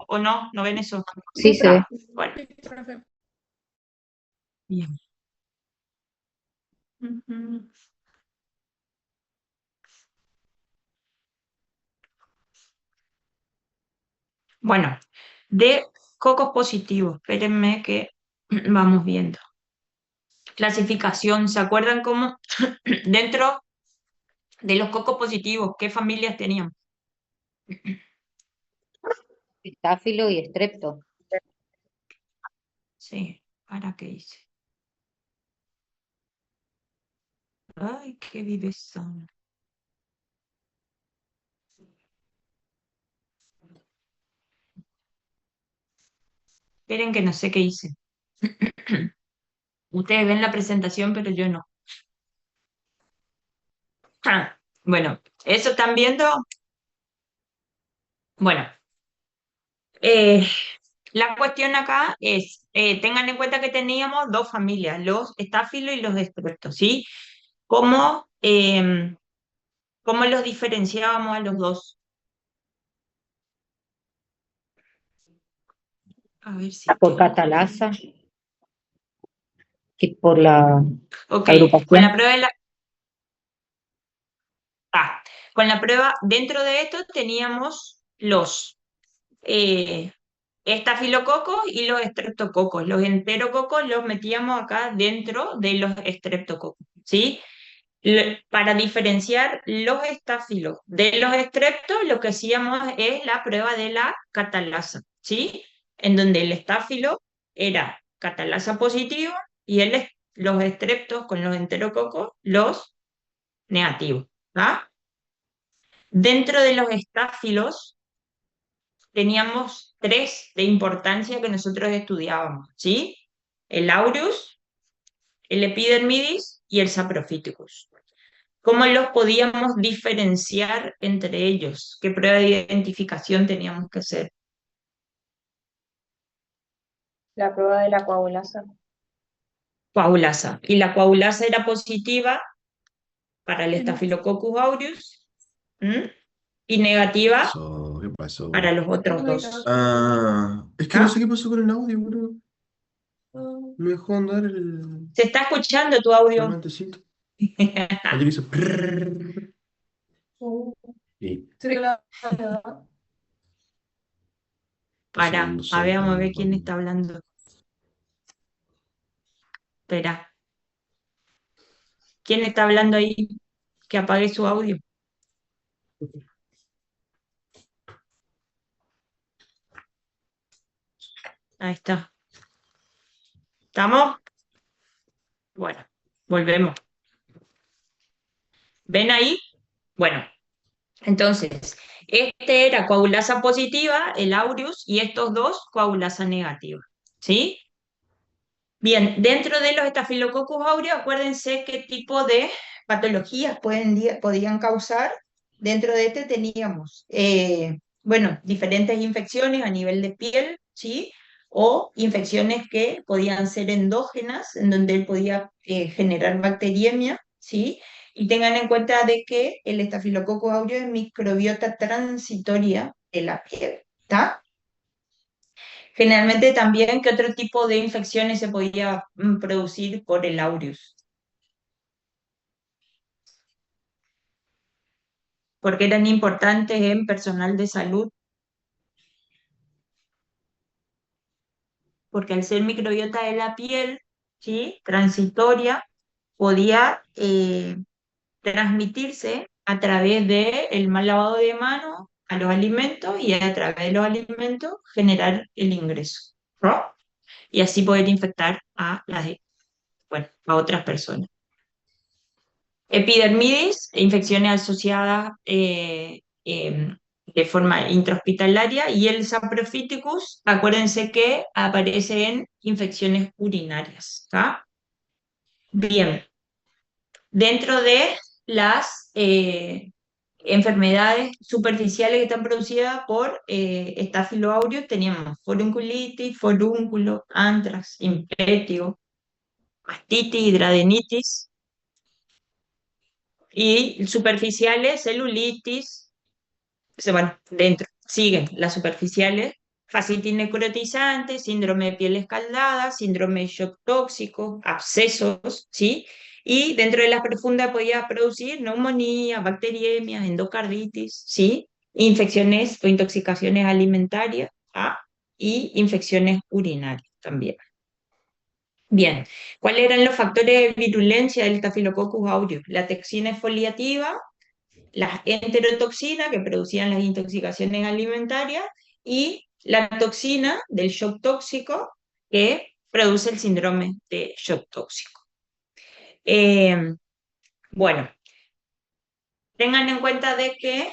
o no? ¿No ven eso? Sí, se ve. Bueno, bien. Ujú. Bueno, de cocos positivos, espérenme que vamos viendo. Clasificación, ¿se acuerdan cómo dentro de los cocos positivos, qué familias tenían? Estáfilo y estrepto. Sí, ¿para qué hice? Ay, qué viveza. Esperen que no sé qué hice. Ustedes ven la presentación, pero yo no. Bueno, ¿eso están viendo? Bueno, eh, la cuestión acá es, tengan en cuenta que teníamos dos familias, los estáfilos y los estreptos, ¿sí? ¿Cómo los diferenciábamos a los dos? A ver si Por tengo. catalasa, que por la Ok, con la agrupación. prueba de la... Ah, con la prueba, dentro de esto teníamos los eh, estafilococos y los estreptococos. Los enterococos los metíamos acá dentro de los estreptococos, ¿sí? Para diferenciar los estafilos de los estreptos, lo que hacíamos es la prueba de la catalasa, ¿sí? En donde el estáfilo era catalasa positivo y los estreptos con los enterococos, los negativos, ¿ah? Dentro de los estáfilos teníamos tres de importancia que nosotros estudiábamos, ¿sí? El aureus, el epidermidis y el saprophyticus. ¿Cómo los podíamos diferenciar entre ellos? ¿Qué prueba de identificación teníamos que hacer? La prueba de la coagulasa. Coagulasa. Y la coagulasa era positiva para el Staphylococcus aureus, ¿m? Y negativa Pasó? ¿Qué para pasó? los otros dos. Ah, es que no ¿Ah? sé qué pasó con el audio, bro. Me dejó andar el ¿Se está escuchando tu audio? parlantecito. Ayer hizo prrrr. Y Para, pasando sopa vamos a ahí, ver quién papi. está hablando. Espera, ¿quién está hablando ahí? Que apague su audio. Ahí está. ¿Estamos? Bueno, volvemos. ¿Ven ahí? Bueno, entonces, este era coagulasa positiva, el aureus, y estos dos coagulasa negativa. ¿Sí? Bien, dentro de los estafilococcus aureus, acuérdense qué tipo de patologías podían causar. Dentro de este teníamos, bueno, diferentes infecciones a nivel de piel, ¿sí? O infecciones que podían ser endógenas, en donde él podía generar bacteriemia, ¿sí? Y tengan en cuenta de que el estafilococcus aureus es microbiota transitoria de la piel, ¿está? Generalmente también, ¿qué otro tipo de infecciones se podía producir por el aureus? Porque eran importantes en personal de salud, porque al ser microbiota de la piel, ¿sí? Transitoria, podía transmitirse a través del mal lavado de manos a los alimentos y a través de los alimentos generar el ingreso, ¿no? Y así poder infectar bueno, a otras personas. Epidermidis, infecciones asociadas de forma intrahospitalaria, y el saprophyticus, acuérdense que aparece en infecciones urinarias. ¿Tá? Bien, dentro de las enfermedades superficiales que están producidas por Staphylo aureus, teníamos forunculitis, forúnculo, antrax, impetio, mastitis, hidradenitis. Y superficiales, celulitis, bueno, dentro, siguen las superficiales, fascitis necrotizante, síndrome de piel escaldada, síndrome de shock tóxico, abscesos, ¿sí? Y dentro de la profunda podía producir neumonía, bacteriemias, endocarditis, ¿sí? Infecciones o intoxicaciones alimentarias, ¿ah? Y infecciones urinarias también. Bien, ¿cuáles eran los factores de virulencia del Staphylococcus aureus? La toxina exfoliativa, las enterotoxinas que producían las intoxicaciones alimentarias y la toxina del shock tóxico que produce el síndrome de shock tóxico. Bueno, tengan en cuenta de que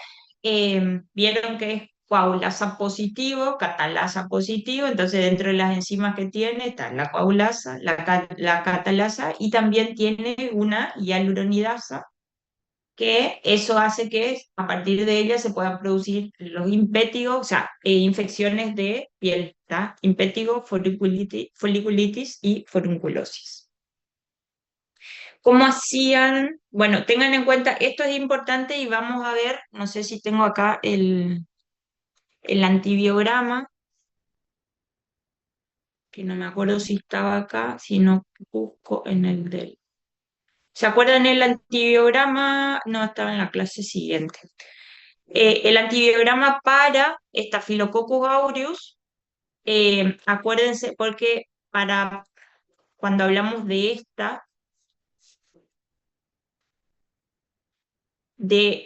vieron que es coagulasa positivo, catalasa positivo, entonces dentro de las enzimas que tiene está la coagulasa, la catalasa y también tiene una hialuronidasa, que eso hace que a partir de ella se puedan producir los impétigos, o sea, infecciones de piel, ¿tá? Impétigo, foliculitis y forunculosis. ¿Cómo hacían? Bueno, tengan en cuenta, esto es importante y vamos a ver, no sé si tengo acá el antibiograma, que no me acuerdo si estaba acá, si no busco en el del... ¿Se acuerdan el antibiograma? No, estaba en la clase siguiente. El antibiograma para Staphylococcus aureus, acuérdense, porque para cuando hablamos de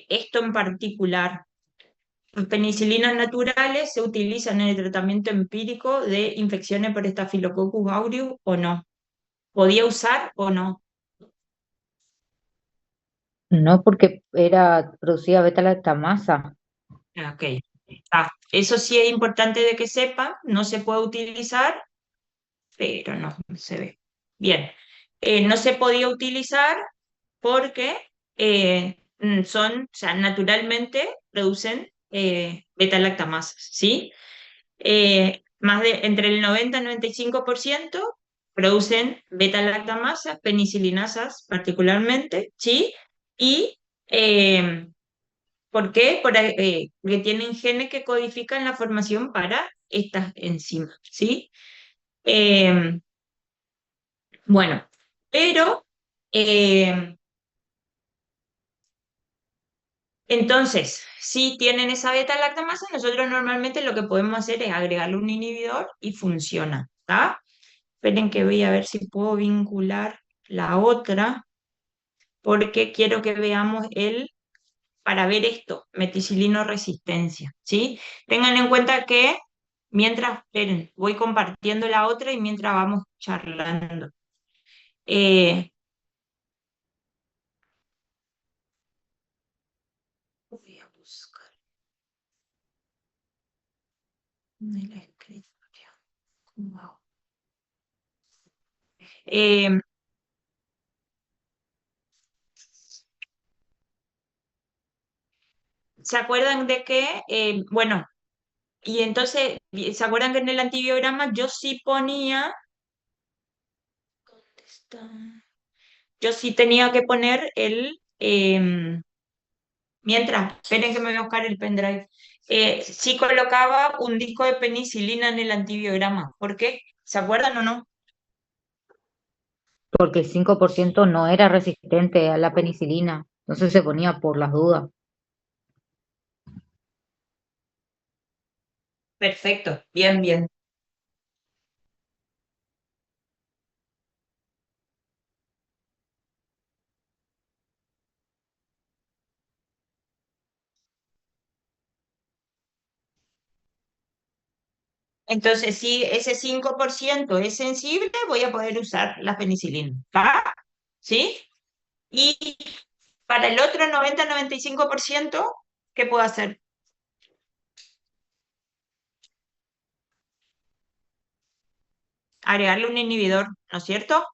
esto en particular, las penicilinas naturales se utilizan en el tratamiento empírico de infecciones por Staphylococcus aureus o no. ¿Podía usar o no? No, porque era producida beta-lactamasa. Ok. Eso sí es importante de que sepan, no se puede utilizar, pero no se ve. Bien, no se podía utilizar porque o sea, naturalmente producen beta-lactamasas, ¿sí? Entre el 90 y el 95% producen beta-lactamasas, penicilinasas particularmente, ¿sí? Y eh, ¿por qué? Porque tienen genes que codifican la formación para estas enzimas, ¿sí? Eh, bueno, pero eh, entonces, si tienen esa beta-lactamasa, nosotros normalmente lo que podemos hacer es agregarle un inhibidor y funciona, ¿está? Esperen que voy a ver si puedo vincular la otra, porque quiero que veamos para ver esto, meticilino resistencia, ¿sí? Tengan en cuenta que mientras, esperen, voy compartiendo la otra y mientras vamos charlando. Eh, Voy a buscar en la escritorio. Wow. Eh, ¿Se acuerdan de que, bueno, y entonces, ¿se acuerdan que en el antibiograma yo sí ponía, ¿dónde está? Yo sí tenía que poner mientras, esperen que me voy a buscar el pendrive, sí colocaba un disco de penicilina en el antibiograma. ¿Por qué? ¿Se acuerdan o no? Porque el 5% no era resistente a la penicilina, entonces se ponía por las dudas. Perfecto, bien, bien. Entonces, si ese 5% es sensible, voy a poder usar la penicilina. ¿Va? ¿Sí? Y para el otro 90-95%, ¿qué puedo hacer? Agregarle un inhibidor, ¿no es cierto?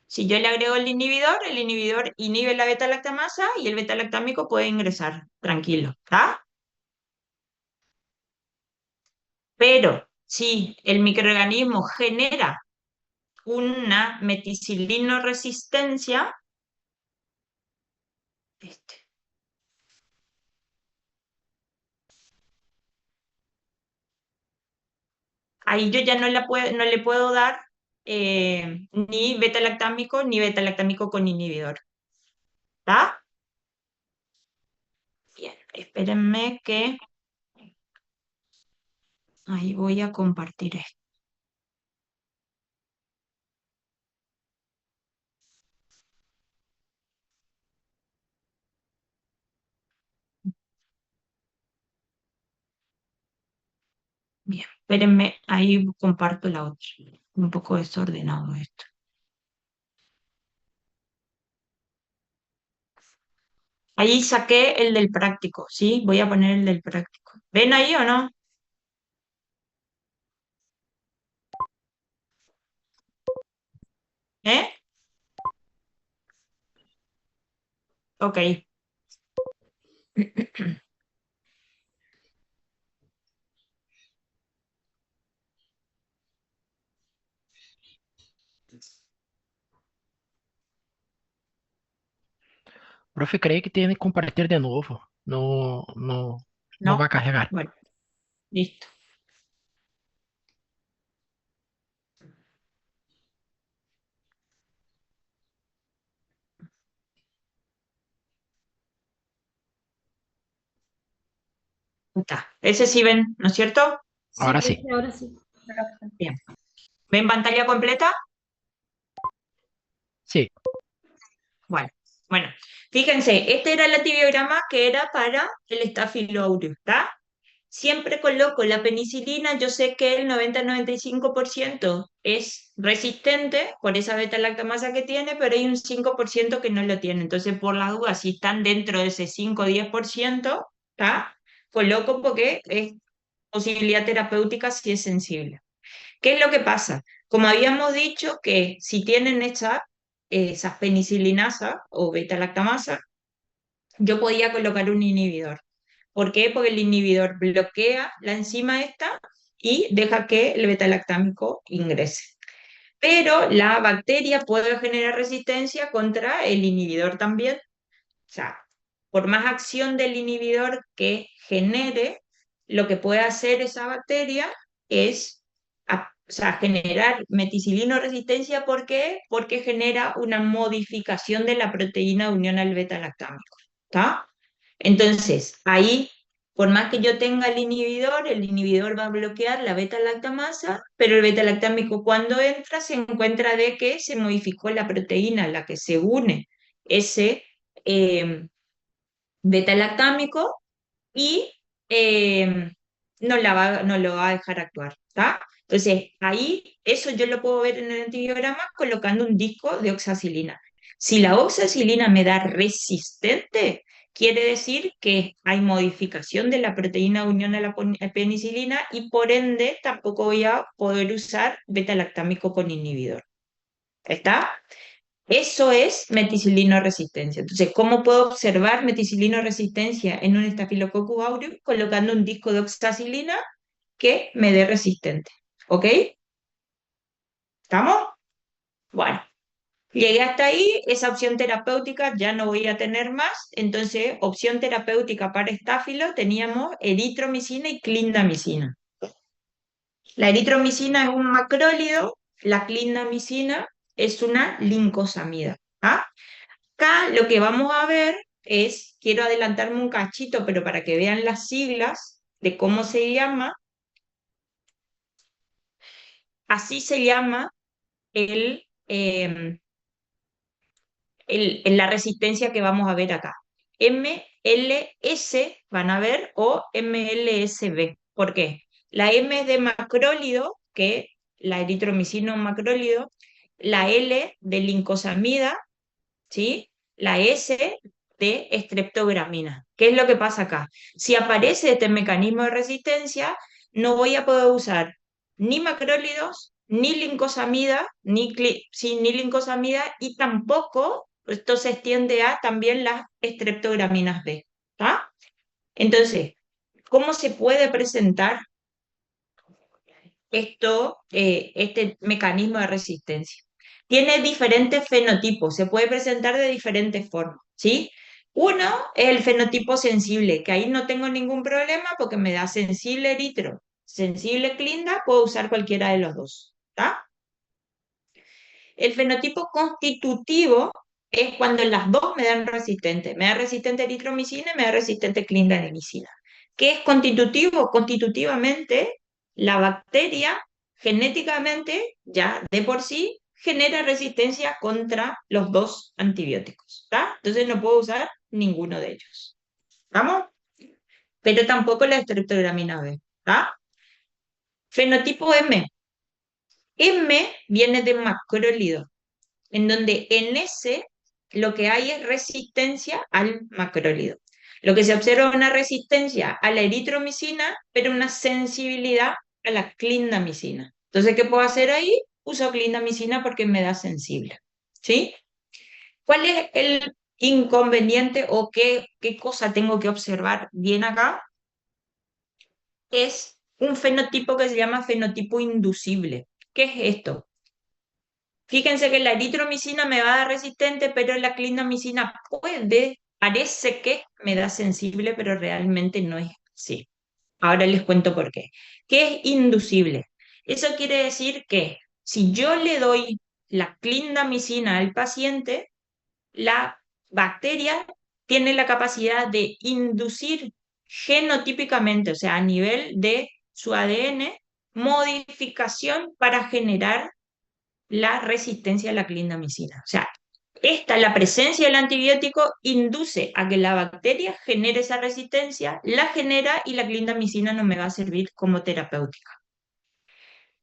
Si yo le agrego el inhibidor inhibe la beta-lactamasa y el beta-lactámico puede ingresar tranquilo, ¿está? Pero si el microorganismo genera una meticilino resistencia, este, ahí yo ya no le puedo dar ni beta-lactámico ni beta-lactámico con inhibidor. ¿Está? Bien, espérenme que ahí voy a compartir esto. Bien, espérenme, ahí comparto la otra. Un poco desordenado esto. Ahí saqué el del práctico, ¿sí? Voy a poner el del práctico. ¿Ven ahí o no? ¿Eh? Ok. Profe, creí que tiene que compartir de novo. No, no, no va ¿No? a carregar. Bueno, listo. Ya está. Ese sí ven, ¿no es cierto? Sí, Ahora sí. profe, ahora sí. Bien. ¿Ven pantalla completa? Sí. Bueno, bueno. Fíjense, este era el antibiograma que era para el Staphylococcus aureus, ¿está? Siempre coloco la penicilina, yo sé que el 90-95% es resistente por esa beta-lactamasa que tiene, pero hay un 5% que no lo tiene. Entonces, por las dudas, si están dentro de ese 5 o 10%, ¿está? Coloco porque es posibilidad terapéutica si es sensible. ¿Qué es lo que pasa? Como habíamos dicho, que si tienen esas penicilinasas o beta-lactamasa, yo podía colocar un inhibidor. ¿Por qué? Porque el inhibidor bloquea la enzima esta y deja que el beta-lactámico ingrese. Pero la bacteria puede generar resistencia contra el inhibidor también. O sea, por más acción del inhibidor que genere, lo que puede hacer esa bacteria es o sea, generar meticilino resistencia. ¿Por qué? Porque genera una modificación de la proteína de unión al beta-lactámico. ¿Está? Entonces, ahí, por más que yo tenga el inhibidor va a bloquear la beta-lactamasa, pero el beta-lactámico cuando entra se encuentra de que se modificó la proteína a la que se une ese eh, beta-lactámico y no lo va a dejar actuar, ¿está? Entonces, ahí eso yo lo puedo ver en el antibiograma colocando un disco de oxacilina. Si la oxacilina me da resistente, quiere decir que hay modificación de la proteína de unión a la penicilina y por ende tampoco voy a poder usar beta-lactámico con inhibidor. ¿Está? Eso es meticilino resistencia. Entonces, ¿cómo puedo observar meticilino resistencia en un Staphylococcus aureus? Colocando un disco de oxacilina que me dé resistente. ¿Ok? ¿Estamos? Bueno, llegué hasta ahí. Esa opción terapéutica ya no voy a tener más. Entonces, opción terapéutica para estáfilo teníamos eritromicina y clindamicina. La eritromicina es un macrólido, la clindamicina es una lincosamida. ¿Ah? Acá lo que vamos a ver es, quiero adelantarme un cachito, pero para que vean las siglas de cómo se llama, así se llama el, la resistencia que vamos a ver acá. MLS van a ver o MLSB. ¿Por qué? La M es de macrólido, que la eritromicina es un macrólido, la L de lincosamida, ¿sí? La S de estreptogramina. ¿Qué es lo que pasa acá? Si aparece este mecanismo de resistencia, no voy a poder usar ni macrólidos, ni lincosamida, ni lincosamida, y tampoco esto se extiende a también las estreptograminas B. ¿Tá? Entonces, ¿cómo se puede presentar este mecanismo de resistencia? Tiene diferentes fenotipos, se puede presentar de diferentes formas, ¿sí? Uno es el fenotipo sensible, que ahí no tengo ningún problema porque me da sensible eritro, sensible clinda, puedo usar cualquiera de los dos. ¿Está? El fenotipo constitutivo es cuando las dos me dan resistente. Me da resistente eritromicina y me da resistente clindamicina. ¿Qué es constitutivo? Constitutivamente, la bacteria genéticamente, ya de por sí, genera resistencia contra los dos antibióticos. ¿Está? Entonces no puedo usar ninguno de ellos. ¿Vamos? Pero tampoco la estreptogramina B. ¿Está? Fenotipo M. M viene de macrólido, en donde en ese lo que hay es resistencia al macrólido. Lo que se observa es una resistencia a la eritromicina, pero una sensibilidad a la clindamicina. Entonces, ¿qué puedo hacer ahí? Uso clindamicina porque me da sensible. ¿Sí? ¿Cuál es el inconveniente o qué cosa tengo que observar bien acá? Es un fenotipo que se llama fenotipo inducible. ¿Qué es esto? Fíjense que la eritromicina me va a dar resistente, pero la clindamicina parece que me da sensible, pero realmente no es así. Ahora les cuento por qué. ¿Qué es inducible? Eso quiere decir que si yo le doy la clindamicina al paciente, la bacteria tiene la capacidad de inducir genotípicamente, o sea, a nivel de su ADN, modificación para generar la resistencia a la clindamicina. O sea, la presencia del antibiótico induce a que la bacteria genere esa resistencia, la genera y la clindamicina no me va a servir como terapéutica.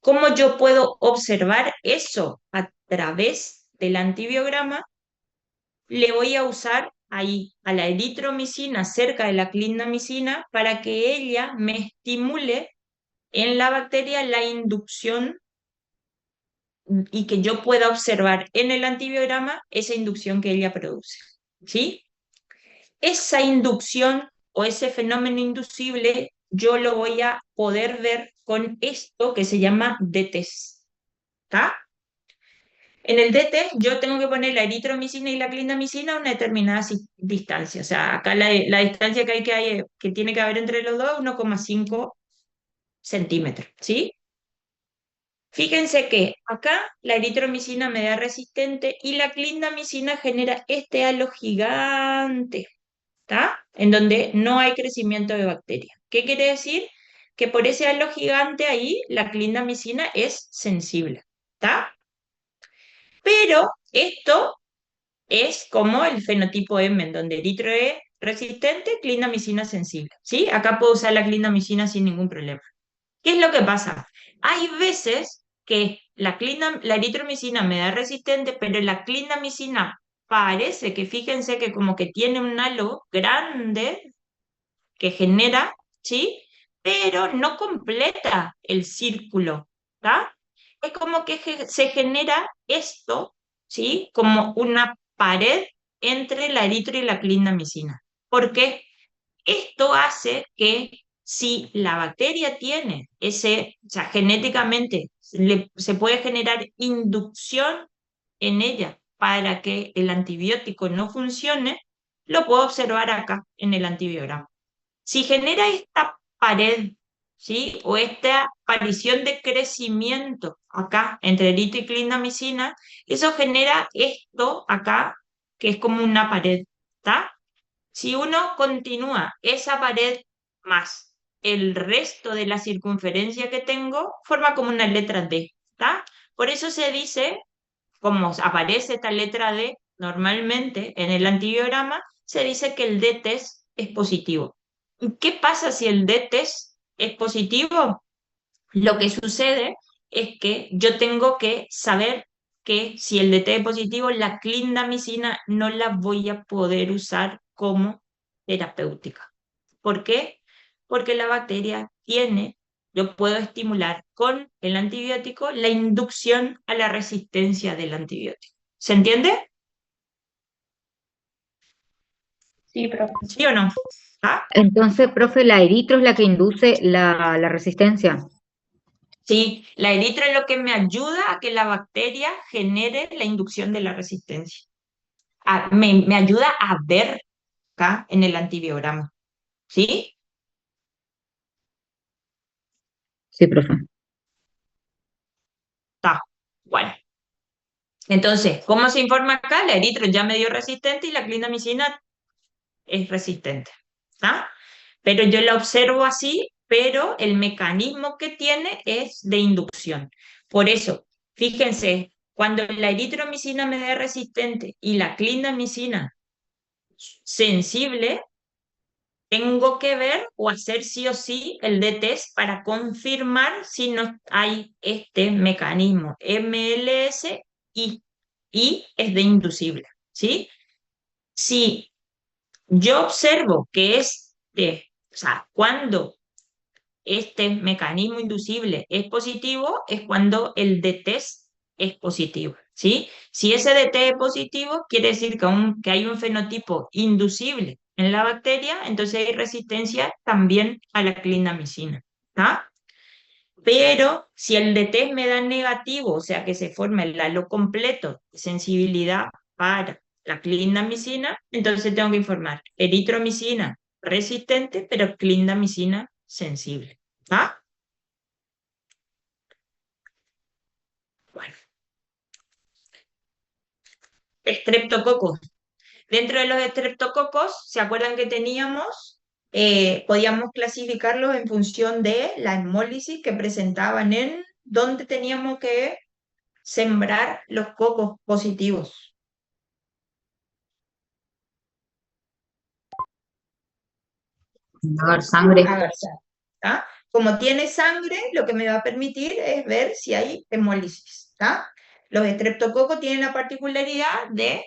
¿Cómo yo puedo observar eso? A través del antibiograma, le voy a usar ahí a la eritromicina cerca de la clindamicina para que ella me estimule en la bacteria la inducción y que yo pueda observar en el antibiograma esa inducción que ella produce. ¿Sí? Esa inducción o ese fenómeno inducible yo lo voy a poder ver con esto que se llama DTs. ¿Está? En el DT yo tengo que poner la eritromicina y la clindamicina a una determinada distancia. O sea, acá la distancia que tiene que haber entre los dos es 1,5 centímetros. ¿Sí? Fíjense que acá la eritromicina me da resistente y la clindamicina genera este halo gigante, ¿está? En donde no hay crecimiento de bacterias. ¿Qué quiere decir? Que por ese halo gigante ahí la clindamicina es sensible, ¿está? Pero esto es como el fenotipo M, en donde eritro es resistente, clindamicina sensible, ¿sí? Acá puedo usar la clindamicina sin ningún problema. ¿Qué es lo que pasa? Hay veces que la eritromicina me da resistente, pero la clindamicina parece que, fíjense que como que tiene un halo grande que genera, ¿sí? Pero no completa el círculo, ¿está? Es como que se genera esto, ¿sí? Como una pared entre la eritro y la clindamicina. ¿Por qué? Esto hace que si la bacteria tiene o sea, genéticamente se puede generar inducción en ella para que el antibiótico no funcione, lo puedo observar acá en el antibiograma. Si genera esta pared, ¿sí? O esta aparición de crecimiento acá entre eritro y clindamicina, eso genera esto acá, que es como una pared, ¿está? Si uno continúa esa pared más el resto de la circunferencia que tengo, forma como una letra D, ¿está? Por eso se dice, como aparece esta letra D normalmente en el antibiograma, se dice que el D-test es positivo. ¿Qué pasa si el D-test es positivo? Lo que sucede es que yo tengo que saber que si el DT es positivo, la clindamicina no la voy a poder usar como terapéutica. ¿Por qué? Porque la bacteria yo puedo estimular con el antibiótico la inducción a la resistencia del antibiótico. ¿Se entiende? Sí, profe. ¿Sí o no? ¿Ah? Entonces, profe, la eritro es la que induce la resistencia. Sí, la eritro es lo que me ayuda a que la bacteria genere la inducción de la resistencia. Me ayuda a ver acá en el antibiograma. ¿Sí? Sí, profe. Está. Bueno. Entonces, ¿cómo se informa acá? La eritro ya medio resistente y la clindamicina es resistente. ¿Está? Pero yo la observo así, pero el mecanismo que tiene es de inducción. Por eso, fíjense, cuando la eritromicina me da resistente y la clindamicina sensible, tengo que ver o hacer sí o sí el D-test para confirmar si no hay este mecanismo MLS y es de inducible, ¿sí? Si yo observo que o sea, cuando este mecanismo inducible es positivo, es cuando el D-test es positivo, ¿sí? Si ese DT es positivo, quiere decir que hay un fenotipo inducible en la bacteria, entonces hay resistencia también a la clindamicina, ¿está? Pero si el DT me da negativo, o sea que se forma el halo completo de sensibilidad para la clindamicina, entonces tengo que informar eritromicina resistente, pero clindamicina sensible. ¿Ah? Bueno, estreptococos. Dentro de los estreptococos, ¿se acuerdan que teníamos? Podíamos clasificarlos en función de la hemólisis que presentaban en donde teníamos que sembrar los cocos positivos. A ver, sangre. A ver, ¿tá? Como tiene sangre, lo que me va a permitir es ver si hay hemólisis. ¿Tá? Los estreptococos tienen la particularidad de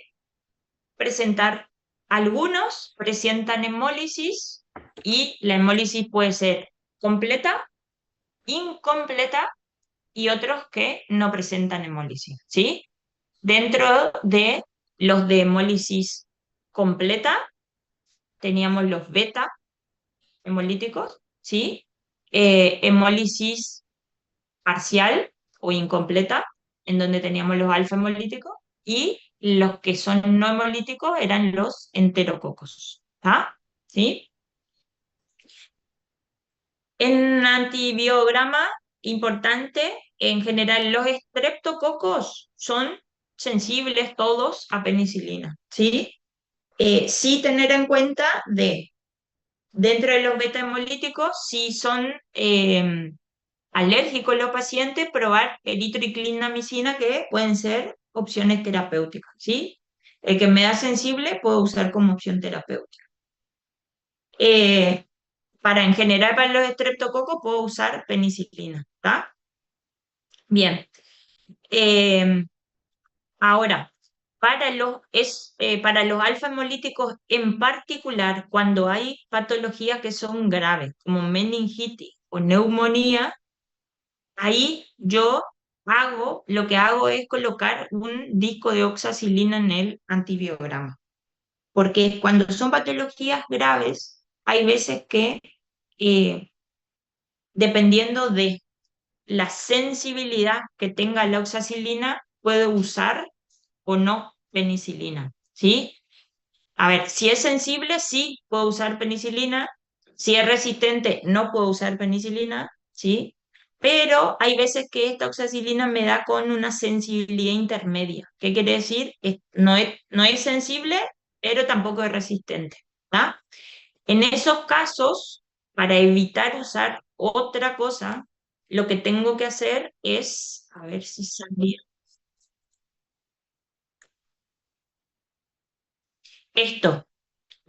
presentar, algunos presentan hemólisis y la hemólisis puede ser completa, incompleta y otros que no presentan hemólisis, ¿sí? Dentro de los de hemólisis completa teníamos los beta hemolíticos, ¿sí? Hemólisis parcial o incompleta, en donde teníamos los alfa hemolíticos, y los que son no hemolíticos eran los enterococos. ¿Está? ¿Sí? En antibiograma, importante, en general los estreptococos son sensibles todos a penicilina. ¿Sí? Sí tener en cuenta dentro de los beta hemolíticos, si son alérgicos los pacientes, probar eritroclindamicina, que pueden ser opciones terapéuticas, ¿sí? El que me da sensible puedo usar como opción terapéutica. En general, para los estreptococos puedo usar penicilina, ¿está? Bien. Ahora, para los alfa hemolíticos en particular, cuando hay patologías que son graves, como meningitis o neumonía, ahí lo que hago es colocar un disco de oxacilina en el antibiograma. Porque cuando son patologías graves, hay veces que, eh, dependiendo de la sensibilidad que tenga la oxacilina, puedo usar o no penicilina, ¿sí? A ver, si es sensible, sí puedo usar penicilina. Si es resistente, no puedo usar penicilina, ¿sí? Pero hay veces que esta oxacilina me da con una sensibilidad intermedia. ¿Qué quiere decir? No es sensible, pero tampoco es resistente, ¿tá? En esos casos, para evitar usar otra cosa, lo que tengo que hacer es, a ver si salía esto.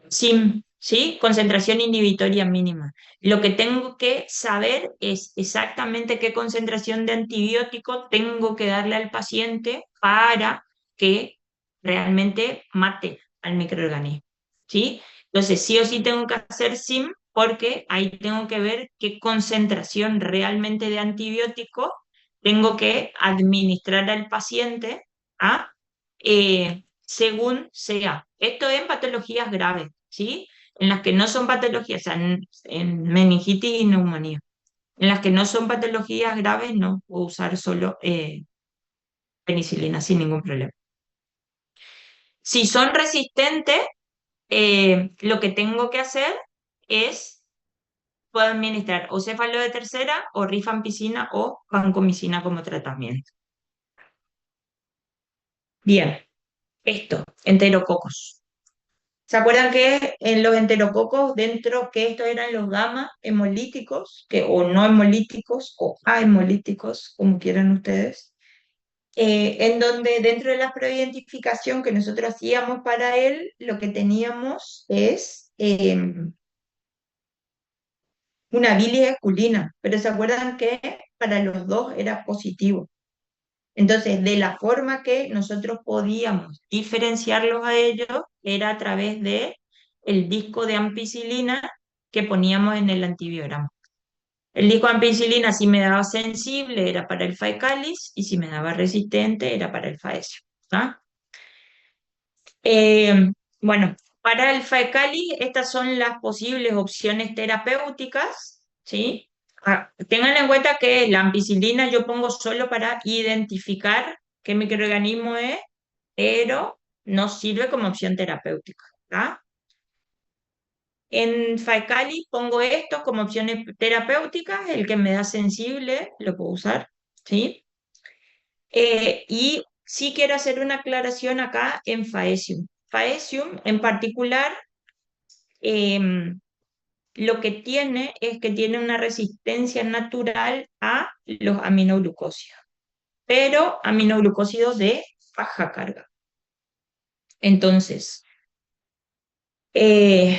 ¿Sí? Concentración inhibitoria mínima. Lo que tengo que saber es exactamente qué concentración de antibiótico tengo que darle al paciente para que realmente mate al microorganismo, ¿sí? Entonces, sí o sí tengo que hacer SIM porque ahí tengo que ver qué concentración realmente de antibiótico tengo que administrar al paciente, ¿ah? Según sea. Esto en patologías graves, ¿sí? En las que no son patologías, o sea, en meningitis y neumonía. En las que no son patologías graves, no puedo usar solo penicilina sin ningún problema. Si son resistentes, lo que tengo que hacer es puedo administrar o céfalo de tercera, o rifampicina, o vancomicina como tratamiento. Bien, esto, enterococos. ¿Se acuerdan que en los enterococos, dentro, que estos eran los gamma hemolíticos, o no hemolíticos, o ahemolíticos, como quieran ustedes? En donde dentro de la proidentificación que nosotros hacíamos para él, lo que teníamos es una bilis esculina, pero ¿se acuerdan que para los dos era positivo? Entonces, de la forma que nosotros podíamos diferenciarlos a ellos era a través de el disco de ampicilina que poníamos en el antibiograma. El disco de ampicilina, si me daba sensible, era para el faecalis, y si me daba resistente, era para el faecio. ¿Tá? Bueno, para el faecalis, estas son las posibles opciones terapéuticas, ¿sí? Tengan en cuenta que la ampicilina yo pongo solo para identificar qué microorganismo es, pero no sirve como opción terapéutica. ¿Tá? En faecalis pongo esto como opciones terapéuticas, el que me da sensible lo puedo usar, ¿sí? Y sí quiero hacer una aclaración acá en Faecium. Faecium en particular, lo que tiene es que tiene una resistencia natural a los aminoglucósidos, pero aminoglucósidos de baja carga. Entonces, eh,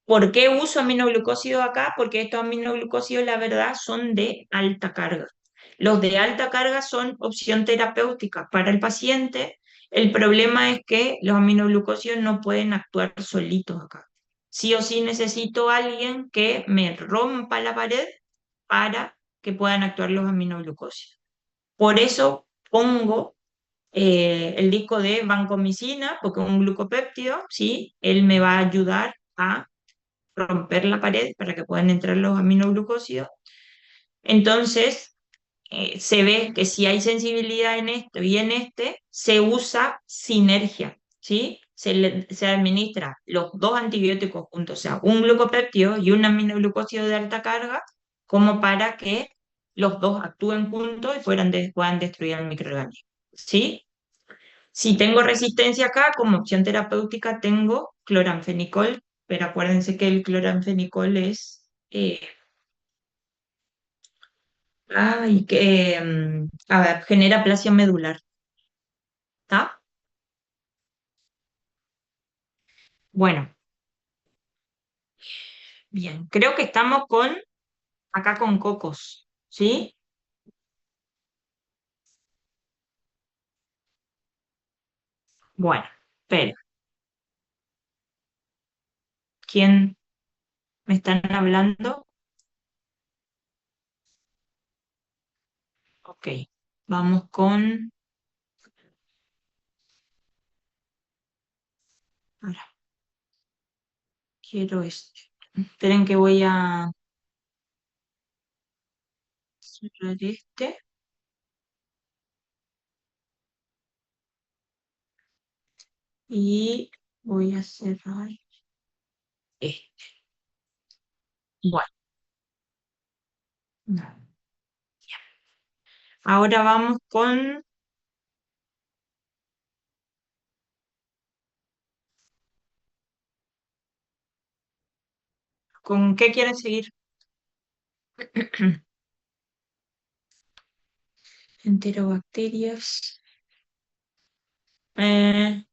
¿por qué uso aminoglucósidos acá? Porque estos aminoglucósidos, la verdad, son de alta carga. Los de alta carga son opción terapéutica para el paciente. El problema es que los aminoglucósidos no pueden actuar solitos acá. Sí o sí necesito a alguien que me rompa la pared para que puedan actuar los aminoglucósidos. Por eso pongo el disco de vancomicina, porque es un glucopéptido, ¿sí? Él me va a ayudar a romper la pared para que puedan entrar los aminoglucósidos. Entonces, se ve que si hay sensibilidad en esto y en este, se usa sinergia, ¿sí? Se administra los dos antibióticos juntos, o sea, un glucopéptido y un aminoglucósido de alta carga, como para que los dos actúen juntos y puedan destruir el microorganismo, ¿sí? Si tengo resistencia acá, como opción terapéutica tengo cloranfenicol, pero acuérdense que el cloranfenicol es, a ver, genera aplasia medular, ¿está? Bueno, bien, creo que estamos acá con cocos, ¿sí? Bueno, pero, ¿quién me están hablando? Ok, vamos con, ahora, quiero este. Esperen que voy a cerrar este. Y voy a cerrar este. Bueno, no. Ahora vamos ¿con qué quieren seguir? Enterobacterias. eh,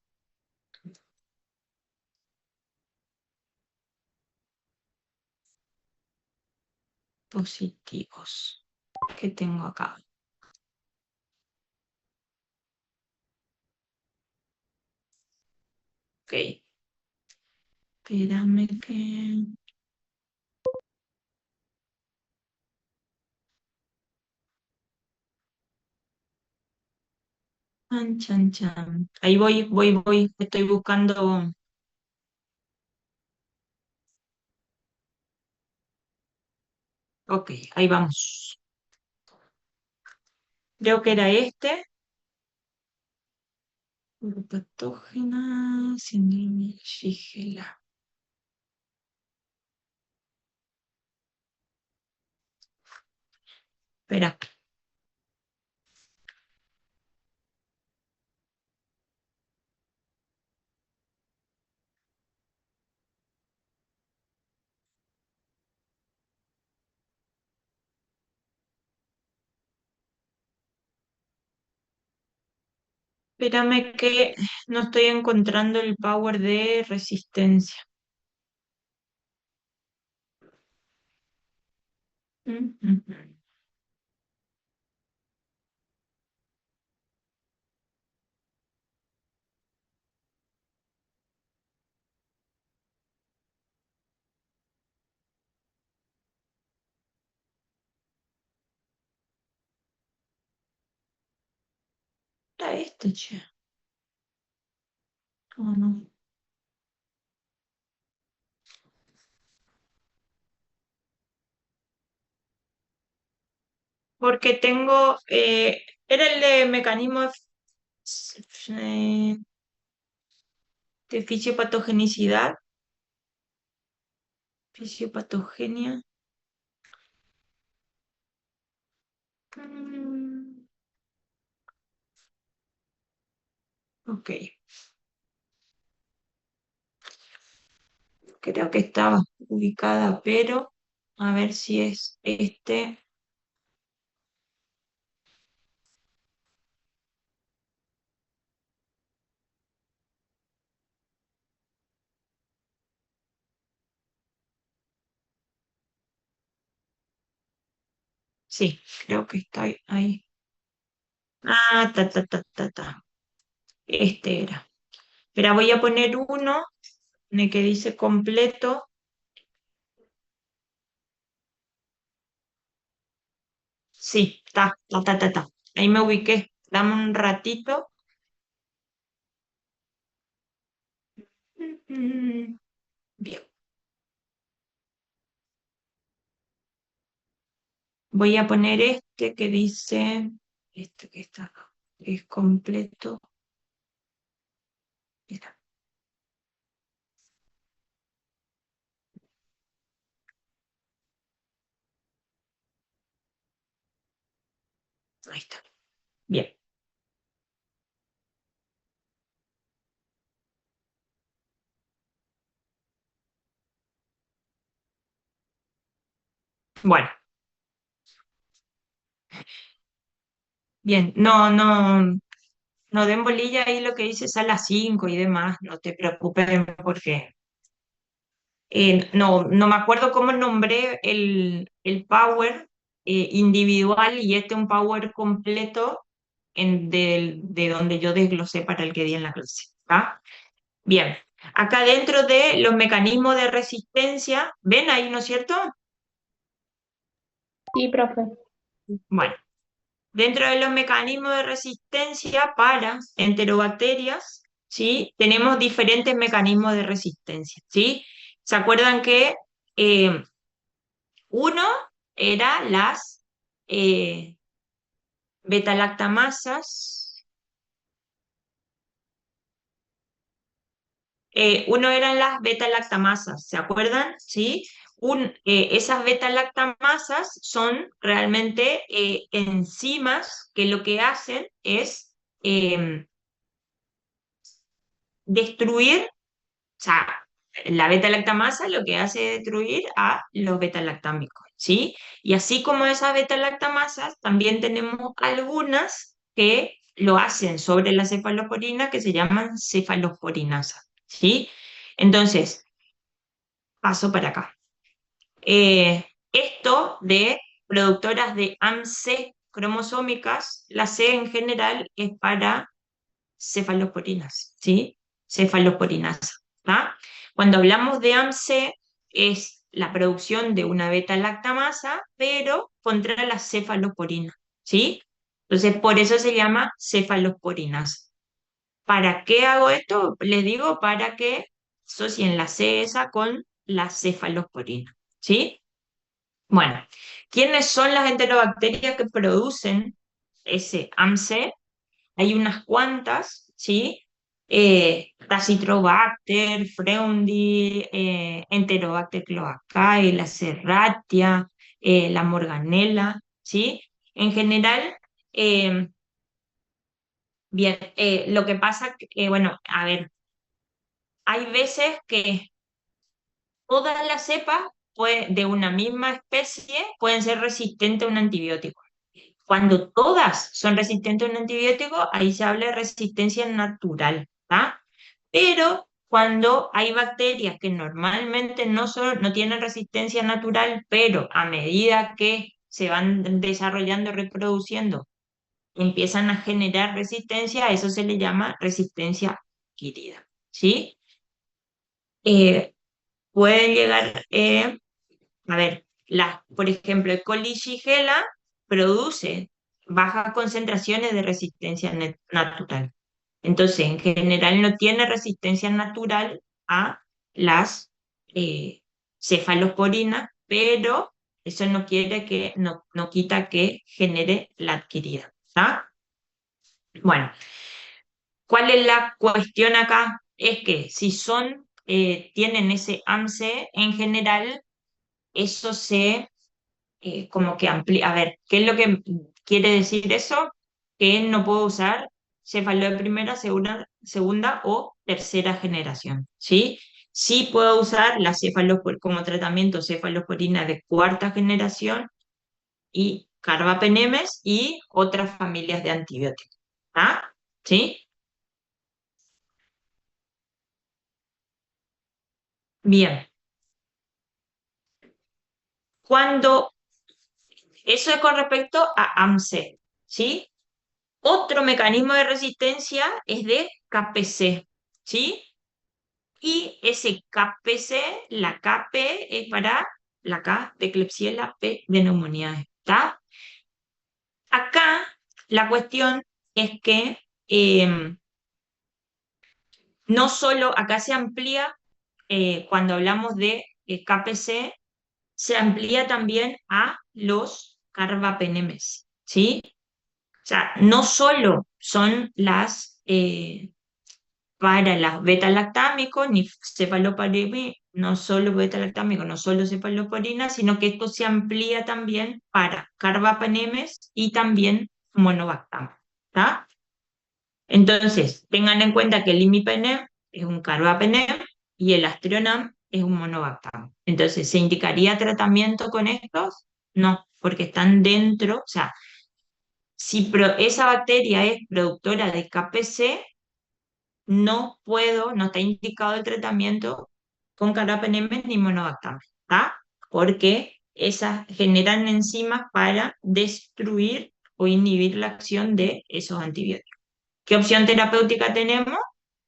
positivos. ¿Qué tengo acá? Ok. Espérame que... Chan, chan, chan. Ahí voy. Estoy buscando... Ok, ahí vamos. Creo que era este. Patógena, síndrome Shigella. Espera. Espérame que no estoy encontrando el power de resistencia. Mm, mm, mm. Era este, che. Oh, no. Porque tengo, era el de mecanismo eh, de fisiopatogenicidad, fisiopatogenia. Mm, ok, creo que estaba ubicada, pero a ver si es este. Sí, creo que está ahí. Ah, ta. Este era. Pero voy a poner uno en el que dice completo. Sí, ta. Ahí me ubiqué. Dame un ratito. Mm, Bien. Voy a poner este que dice, este que está acá, que es completo. Mira, ahí está. Bien. Bueno, bien. No den bolilla ahí lo que dice sala 5 y demás. No te preocupes porque no me acuerdo cómo nombré el power individual y este un power completo de donde yo desglosé para el que di en la clase. ¿Ah? Bien, acá dentro de los mecanismos de resistencia, ¿ven ahí, no es cierto? Sí, profe. Bueno, dentro de los mecanismos de resistencia para enterobacterias, ¿sí? Tenemos diferentes mecanismos de resistencia, ¿sí? ¿Se acuerdan que eh, uno era las eh, beta-lactamasas? Uno eran las beta-lactamasas, ¿se acuerdan? ¿Sí? Esas beta-lactamasas son realmente enzimas que lo que hacen es destruir, o sea, la beta-lactamasa lo que hace es destruir a los beta-lactámicos, ¿sí? Y así como esas beta-lactamasas, también tenemos algunas que lo hacen sobre la cefalosporina que se llaman cefalosporinasas, ¿sí? Entonces, paso para acá. Esto de productoras de AMC cromosómicas, la C en general es para cefalosporinas, ¿sí? Cefalosporinasa, ¿tá? Cuando hablamos de AMC es la producción de una beta-lactamasa, pero contra la cefalosporina, ¿sí? Entonces, por eso se llama cefalosporinasa. ¿Para qué hago esto? Les digo para que asocien la C esa con la cefalosporina, ¿sí? Bueno, ¿quiénes son las enterobacterias que producen ese AMC? Hay unas cuantas, ¿sí? Tacitrobacter, Freundi, Enterobacter cloacae, la Serratia, la Morganella, ¿sí? En general, eh, bien, lo que pasa, bueno, a ver, hay veces que todas las cepas de una misma especie pueden ser resistentes a un antibiótico. Cuando todas son resistentes a un antibiótico, ahí se habla de resistencia natural, ¿tá? Pero cuando hay bacterias que normalmente no tienen resistencia natural, pero a medida que se van desarrollando y reproduciendo, empiezan a generar resistencia, a eso se le llama resistencia adquirida, ¿sí? Eh, pueden llegar, a ver, por ejemplo, el coli Shigella produce bajas concentraciones de resistencia natural. Entonces, en general no tiene resistencia natural a las cefalosporinas, pero eso no quiere que, no quita que genere la adquirida. ¿Está? Bueno, ¿cuál es la cuestión acá? Es que si tienen ese AMC, en general, eso como que amplía. A ver, ¿qué es lo que quiere decir eso? Que no puedo usar cefalo de primera, segunda o tercera generación, ¿sí? Sí puedo usar como tratamiento cefalosporina de cuarta generación y carbapenemes y otras familias de antibióticos, ¿ah? ¿Sí? Bien. Cuando eso es con respecto a AMC, ¿sí? Otro mecanismo de resistencia es de KPC, ¿sí? Y ese KPC, la KP es para la K de Klebsiella, P de neumonía, ¿está? Acá la cuestión es que no solo acá se amplía, cuando hablamos de KPC, se amplía también a los carbapenemes, ¿sí? O sea, no solo son para las beta-lactámicos, ni cefalosporina, no solo beta-lactámicos, no solo cefalosporina, sino que esto se amplía también para carbapenemes y también monobactam, ¿tá? Entonces, tengan en cuenta que el imipenem es un carbapenem y el astrionam es un monobactam. Entonces, ¿se indicaría tratamiento con estos? No, porque están dentro, o sea, si esa bacteria es productora de KPC, no está indicado el tratamiento con carbapenemes ni monobactam, ¿tá? Porque esas generan enzimas para destruir o inhibir la acción de esos antibióticos. ¿Qué opción terapéutica tenemos?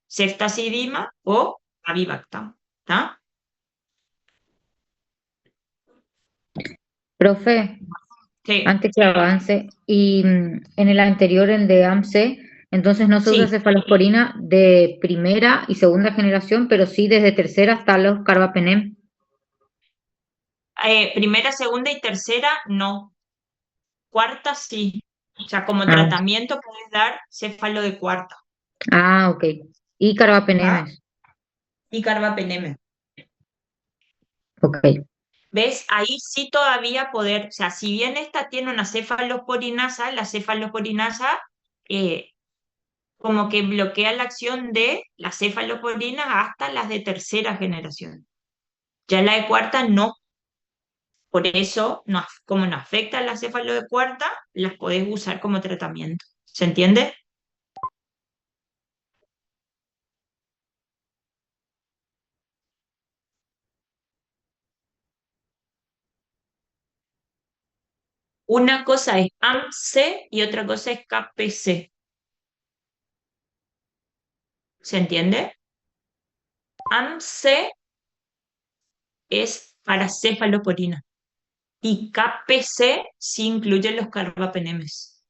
Ceftazidima o avibactam, ¿tá? Profe, Sí, antes que avance, y en el anterior, el de AMC, entonces no se usa sí. cefalosporina de primera y segunda generación, pero sí desde tercera hasta los carbapenem. Primera, segunda y tercera, no. Cuarta, sí. O sea, como Ah, tratamiento puedes dar céfalo de cuarta, ok. Y ¿tá? carbapenemes. Y carbapenemes. Ok. ¿Ves? Ahí sí todavía poder, o sea, si bien esta tiene una cefalosporinasa, la cefalosporinasa como que bloquea la acción de las cefalosporinas hasta las de tercera generación. Ya la de cuarta no. Por eso, no, como no afecta a la cefalo de cuarta, las podés usar como tratamiento. ¿Se entiende? Una cosa es AMC y otra cosa es KPC. ¿Se entiende? AMC es para cefalosporina y KPC sí incluye los carbapenemes.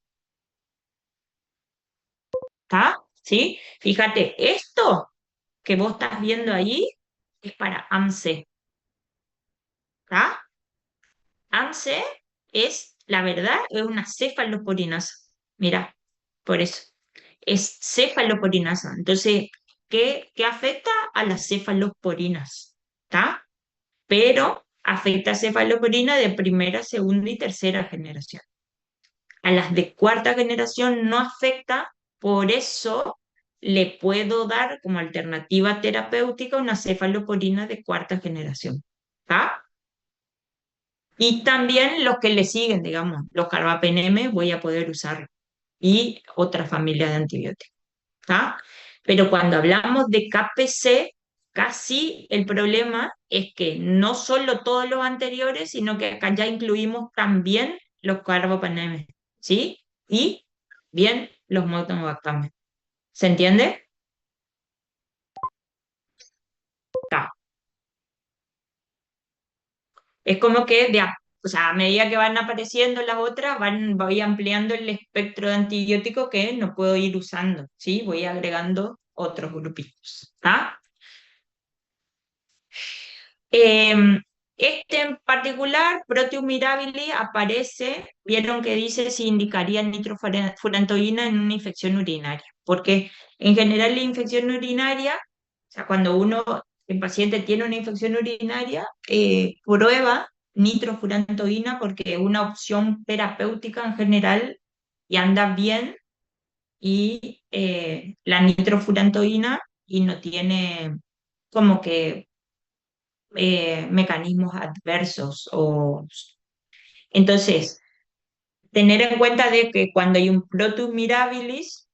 ¿Está? ¿Sí? Fíjate, esto que vos estás viendo ahí es para AMC. ¿Está? AMC es, la verdad, es una cefalosporinasa. Mira, por eso. Es cefalosporinasa. Entonces, ¿qué afecta a las cefalosporinas? ¿Está? Pero afecta a cefalosporina de primera, segunda y tercera generación. A las de cuarta generación no afecta, por eso le puedo dar como alternativa terapéutica una cefalosporina de cuarta generación. ¿Tá? Y también los que le siguen, digamos, los carbapenem voy a poder usar y otra familia de antibióticos. ¿Tá? Pero cuando hablamos de KPC, casi el problema es que no solo todos los anteriores, sino que acá ya incluimos también los carbapenemes, ¿sí? Y bien los motonobactames. ¿Se entiende? Tá. Es como que o sea, a medida que van apareciendo las otras, voy ampliando el espectro de antibióticos que no puedo ir usando, ¿sí? Voy agregando otros grupitos, ¿tá? Eh, este en particular, Proteus mirabilis, aparece, vieron que dice si indicaría nitrofurantoína en una infección urinaria, porque en general la infección urinaria, o sea, cuando el paciente tiene una infección urinaria, prueba nitrofurantoína porque es una opción terapéutica en general y anda bien y la nitrofurantoína y no tiene como que mecanismos adversos. Entonces, tener en cuenta de que cuando hay un Proteus mirabilis,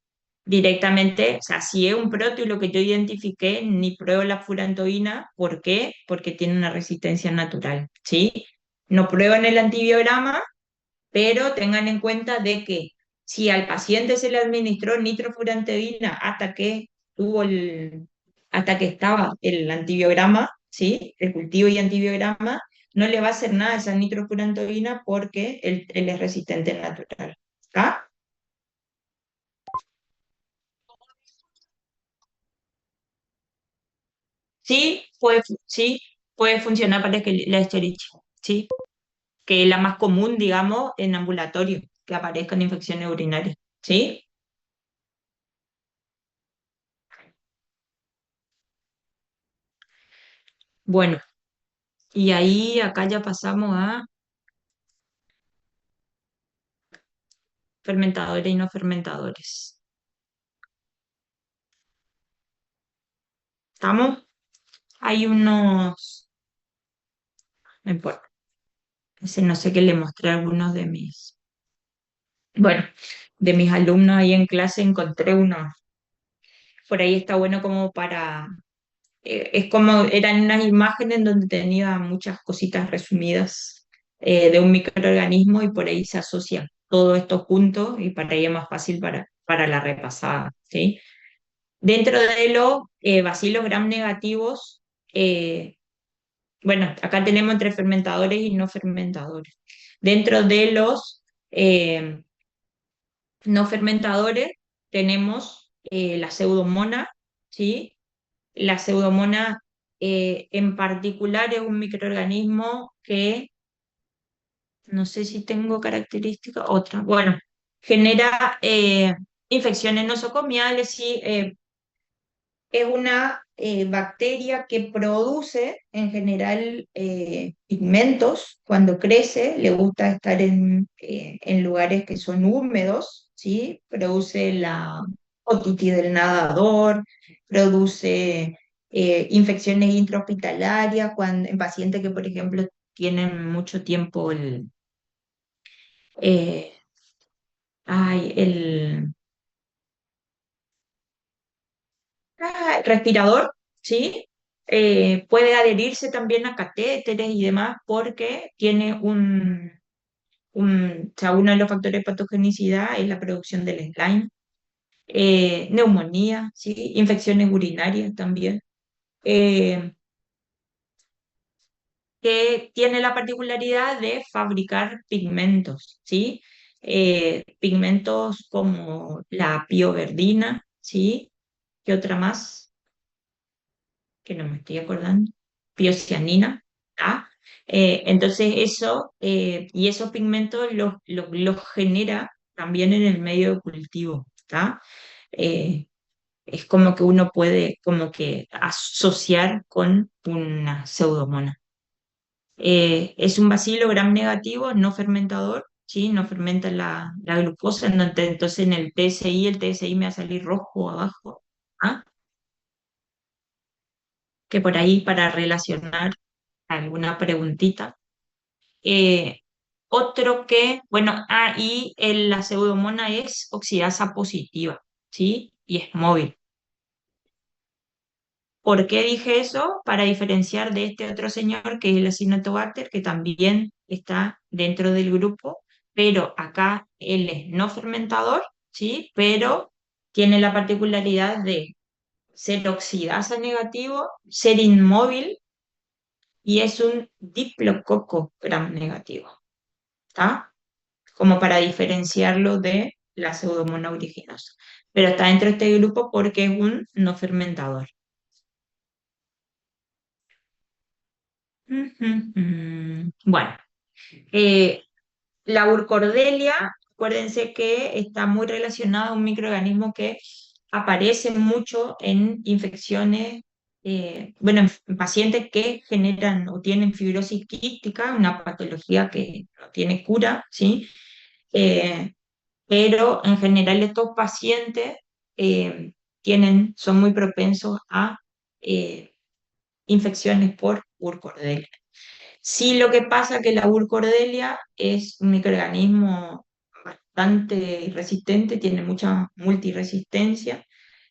directamente, o sea, si es un Proteus lo que yo identifiqué, ni pruebo la furantoína. ¿Por qué? Porque tiene una resistencia natural, ¿sí? No prueban el antibiograma, pero tengan en cuenta de que si al paciente se le administró nitrofurantoína hasta que estaba el antibiograma, ¿sí? El cultivo y antibiograma, no le va a hacer nada esa nitrofurantoína porque él es resistente natural. ¿Está? Sí, puede funcionar para que la Escherichia, sí, que es la más común, digamos, en ambulatorio, que aparezcan infecciones urinarias, ¿sí? Bueno, y ahí acá ya pasamos a fermentadores y no fermentadores. ¿Estamos? Hay unos, no importa, ese no sé qué le mostré a algunos bueno, de mis alumnos ahí en clase encontré unos, por ahí está bueno como es como eran unas imágenes donde tenía muchas cositas resumidas de un microorganismo y por ahí se asocia todo esto junto y para ahí es más fácil para la repasada, ¿sí? Dentro de los bacilos gram negativos, bueno, acá tenemos entre fermentadores y no fermentadores. Dentro de los eh, no fermentadores tenemos la pseudomona, ¿sí? La pseudomona en particular es un microorganismo que, no sé si tengo característica, otra, bueno, genera infecciones nosocomiales, sí, es una bacteria que produce en general pigmentos cuando crece, le gusta estar en lugares que son húmedos, ¿sí? Produce la otitis del nadador, produce infecciones intrahospitalarias en pacientes que, por ejemplo, tienen mucho tiempo eh, el respirador, ¿sí? Puede adherirse también a catéteres y demás porque tiene o sea, uno de los factores de patogenicidad es la producción del slime, neumonía, ¿sí? Infecciones urinarias también, eh, que tiene la particularidad de fabricar pigmentos, ¿sí? Pigmentos como la pioverdina, ¿sí? ¿Qué otra más? Que no me estoy acordando, piocianina, ¿ah? Entonces y esos pigmentos los genera también en el medio de cultivo, ¿tá? Eh, es como que uno puede como que asociar con una pseudomona. Es un bacilo gram negativo, no fermentador, ¿sí? No fermenta la glucosa, entonces en el TSI me va a salir rojo abajo. ¿Ah? Que por ahí para relacionar alguna preguntita. Eh, Otro que, bueno, y la pseudomona es oxidasa positiva, ¿sí? Y es móvil. ¿Por qué dije eso? Para diferenciar de este otro señor que es el Acinetobacter, que también está dentro del grupo, pero acá él es no fermentador, ¿sí? Pero tiene la particularidad de ser oxidasa negativo, ser inmóvil y es un diplococo gram negativo, ¿está? Como para diferenciarlo de la pseudomonas aeruginosa. Pero está dentro de este grupo porque es un no fermentador. Bueno, eh, la urcordelia, acuérdense que está muy relacionada a un microorganismo que aparece mucho en infecciones, bueno, en pacientes que generan o tienen fibrosis quística, una patología que no tiene cura, ¿sí? Eh, pero en general estos pacientes eh, son muy propensos a eh, infecciones por urcordelia. Sí, lo que pasa es que la Burcordelia es un microorganismo bastante resistente, tiene mucha multiresistencia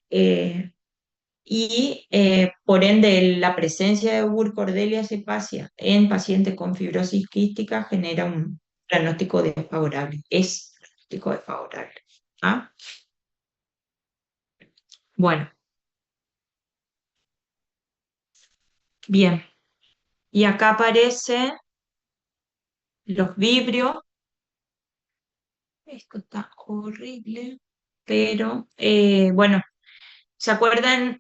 eh, por ende la presencia de Burcordelia cepacia en pacientes con fibrosis quística genera un pronóstico desfavorable, es pronóstico desfavorable. ¿Ah? Bueno, bien. Y acá aparecen los vibrios. Esto está horrible, pero bueno, ¿se acuerdan?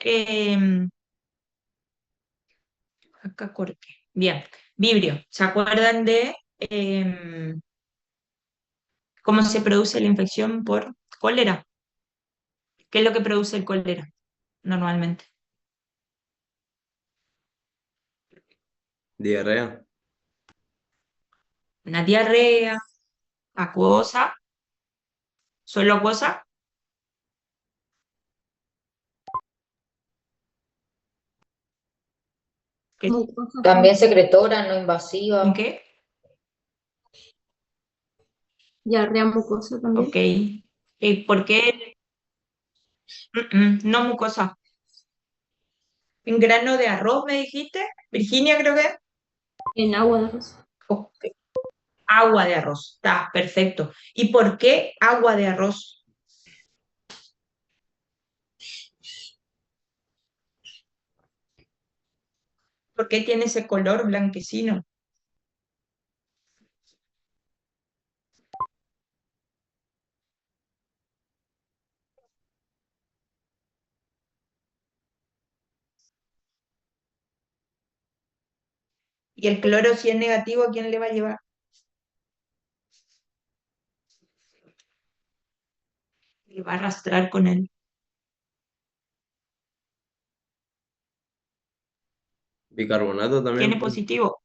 Acá corté. Bien, vibrio. ¿Se acuerdan de cómo se produce la infección por cólera? ¿Qué es lo que produce el cólera normalmente? Diarrea. Una diarrea acuosa, solo acuosa, ¿qué- Mucosa También también. secretora, no ¿con invasiva. qué? Diarrea mucosa también. Ok. ¿Por qué? No mucosa. ¿En grano de arroz me dijiste? Virginia, creo que. En agua de arroz. Ok. Agua de arroz, está perfecto. ¿Y por qué agua de arroz? ¿Por qué tiene ese color blanquecino? ¿Y el cloro si es negativo, a quién le va a llevar? Le va a arrastrar con él. Bicarbonato también, ¿Tiene pues. positivo?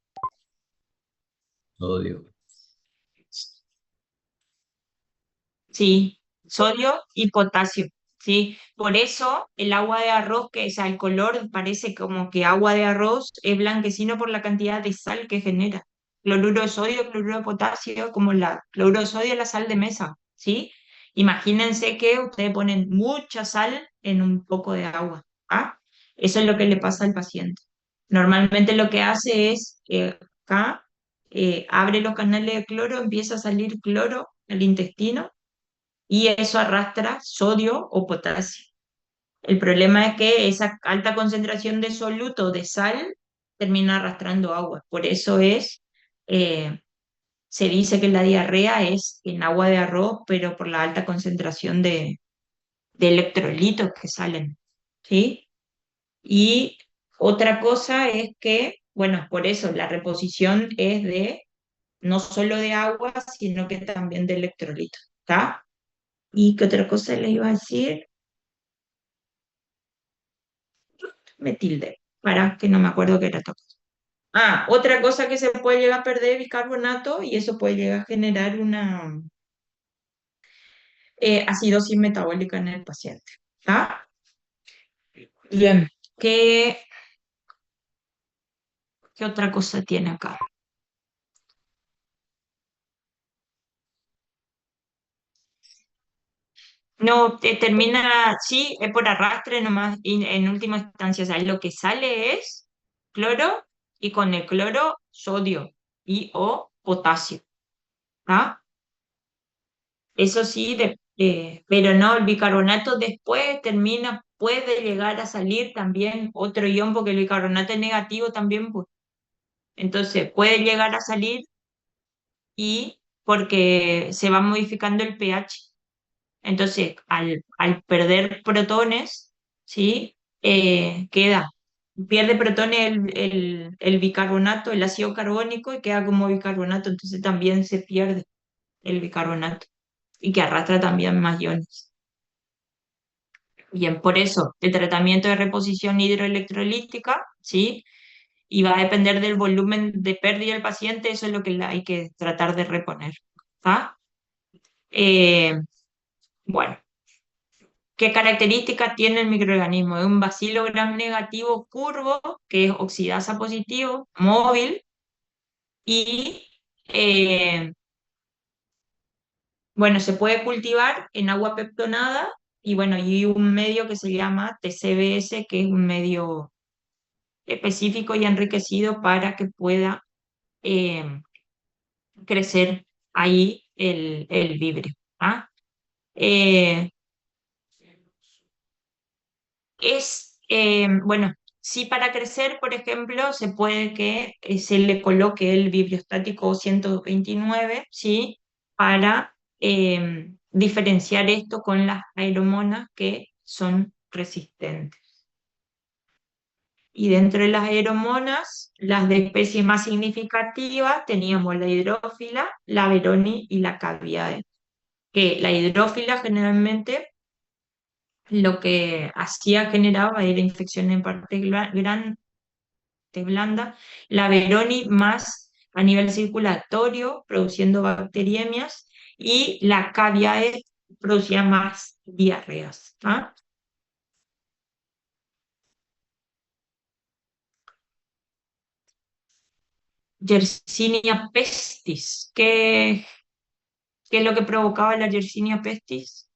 Sodio. Sí, sodio y potasio. Sí, por eso el agua de arroz, que es el color parece como que agua de arroz es blanquecino por la cantidad de sal que genera. Cloruro de sodio, cloruro de potasio, como la cloruro de sodio es la sal de mesa, ¿sí? Imagínense que ustedes ponen mucha sal en un poco de agua, ¿ah? Eso es lo que le pasa al paciente. Normalmente lo que hace es que acá abre los canales de cloro, empieza a salir cloro al intestino y eso arrastra sodio o potasio. El problema es que esa alta concentración de soluto de sal termina arrastrando agua. Por eso eh, se dice que la diarrea es en agua de arroz, pero por la alta concentración de electrolitos que salen. ¿Sí? Y otra cosa es que, bueno, por eso la reposición es de no solo de agua, sino que también de electrolitos. ¿Está? ¿Y qué otra cosa les iba a decir? Me tilde, para que no me acuerdo qué era todo. Otra cosa que se puede llegar a perder es bicarbonato y eso puede llegar a generar una acidosis metabólica en el paciente. ¿Tá? Bien. ¿Qué otra cosa tiene acá? No, termina, sí, es por arrastre nomás, y en última instancia, o sea, lo que sale es cloro y con el cloro sodio y o potasio, ¿ah? Eso sí, pero no, el bicarbonato después termina, puede llegar a salir también otro ion, porque el bicarbonato es negativo también, pues. Entonces puede llegar a salir y porque se va modificando el pH. Entonces, al perder protones, ¿sí? Pierde protones el bicarbonato, el ácido carbónico y queda como bicarbonato, entonces también se pierde el bicarbonato y que arrastra también más iones. Bien, por eso el tratamiento de reposición hidroelectrolítica, ¿sí? Y va a depender del volumen de pérdida del paciente, eso es lo que hay que tratar de reponer. ¿Ah? Eh, bueno. ¿Qué características tiene el microorganismo? Es un bacilo gram negativo curvo, que es oxidasa positivo, móvil, y bueno, se puede cultivar en agua peptonada, y bueno, y un medio que se llama TCBS, que es un medio específico y enriquecido para que pueda eh, crecer ahí el vibrio. ¿Ah? Eh, bueno, sí, para crecer, por ejemplo, se puede que se le coloque el bibliostático 129, ¿sí? Para diferenciar esto con las aeromonas que son resistentes. Y dentro de las aeromonas, las de especies más significativas, teníamos la hidrófila, la veroni y la caviae. Que la hidrófila generalmente lo que hacía, generaba, era infección en parte blanda, la Veroni más a nivel circulatorio, produciendo bacteriemias, y la Caviae producía más diarreas. ¿Ah? Yersinia pestis. ¿Qué es lo que provocaba la Yersinia pestis?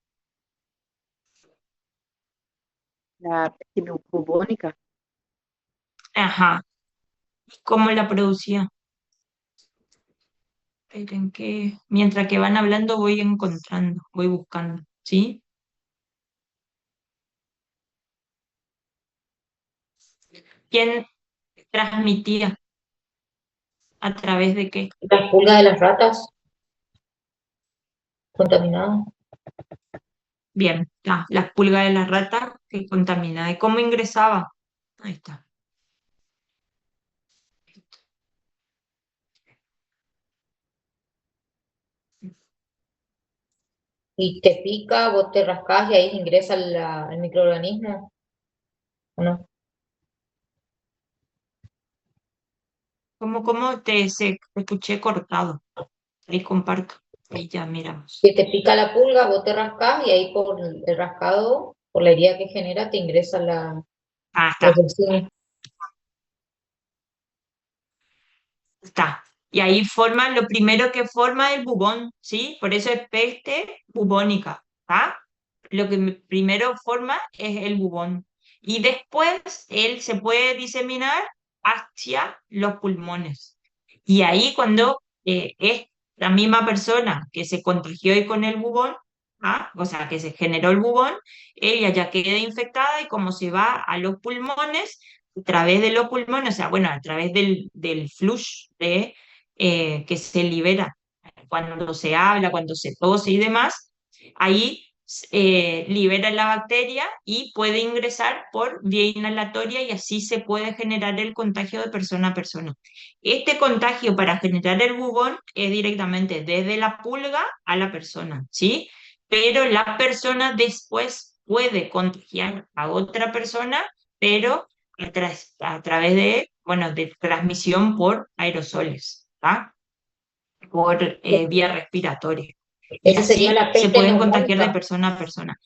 La peste bubónica. Ajá. ¿Cómo la producía? Esperen que mientras que van hablando voy encontrando, voy buscando, ¿sí? ¿Quién transmitía? ¿A través de qué? Las pulgas de las ratas contaminadas. Bien, las pulgas de la rata que contamina. ¿Y cómo ingresaba? Ahí está. Y te pica, vos te rascás y ahí ingresa el microorganismo, ¿o no? ¿Cómo te escuché cortado? Ahí comparto. Ahí ya miramos. Si te pica la pulga, vos te rascás y ahí por el rascado, por la herida que genera, te ingresa la Está. toxina. Está. Y ahí forma, lo primero que forma el bubón, ¿sí? Por eso es peste bubónica, ¿ah? Lo que primero forma es el bubón. Y después él se puede diseminar hacia los pulmones. Y ahí cuando es la misma persona que se contagió y con el bubón, ¿ah? O sea, que se generó el bubón, ella ya queda infectada y como se va a los pulmones, a través de los pulmones, o sea, bueno, a través del flush que se libera cuando se habla, cuando se tose y demás, ahí libera la bacteria y puede ingresar por vía inhalatoria y así se puede generar el contagio de persona a persona. Este contagio para generar el bubón es directamente desde la pulga a la persona, ¿sí? Pero la persona después puede contagiar a otra persona, pero a través de bueno, de transmisión por aerosoles, ¿tá? Por vía respiratoria. Y Esa sería así la se peste pueden contagiar de neumónica. persona a persona.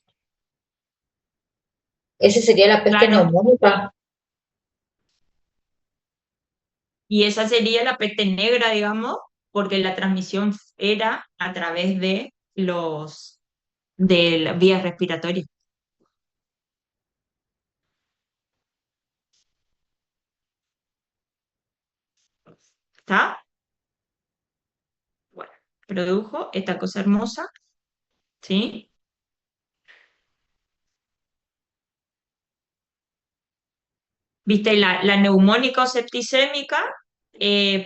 Esa sería la peste Claro, neumónica. y esa sería la peste negra, digamos, porque la transmisión era a través de las vías respiratorias. ¿Está? Bueno, produjo esta cosa hermosa, ¿sí? ¿Viste? La neumónica o septicémica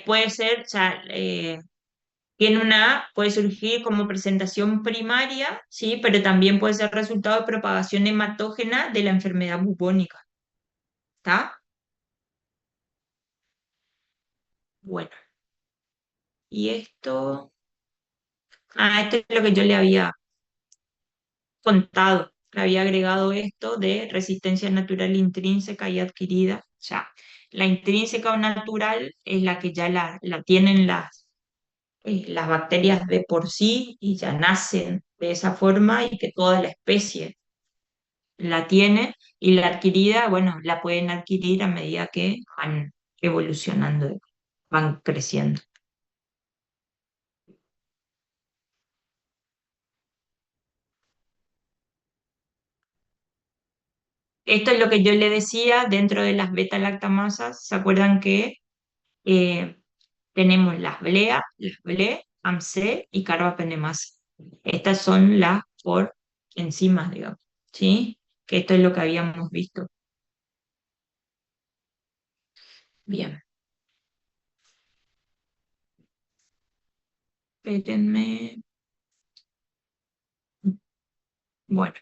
puede ser, o sea, tiene puede surgir como presentación primaria, ¿sí? Pero también puede ser resultado de propagación hematógena de la enfermedad bubónica, ¿está? Bueno, y esto es lo que yo le había contado, le había agregado esto de resistencia natural intrínseca y adquirida. O sea, la intrínseca o natural es la que ya la tienen las bacterias de por sí y ya nacen de esa forma y que toda la especie la tiene, y la adquirida, bueno, la pueden adquirir a medida que van evolucionando, van creciendo. Esto es lo que yo le decía dentro de las beta-lactamasas. ¿Se acuerdan que eh, tenemos las BLEA, las BLE, AMC y carbapenemasa? Estas son las por enzimas, digamos, ¿sí? Que esto es lo que habíamos visto. Bien, espérenme. Bueno,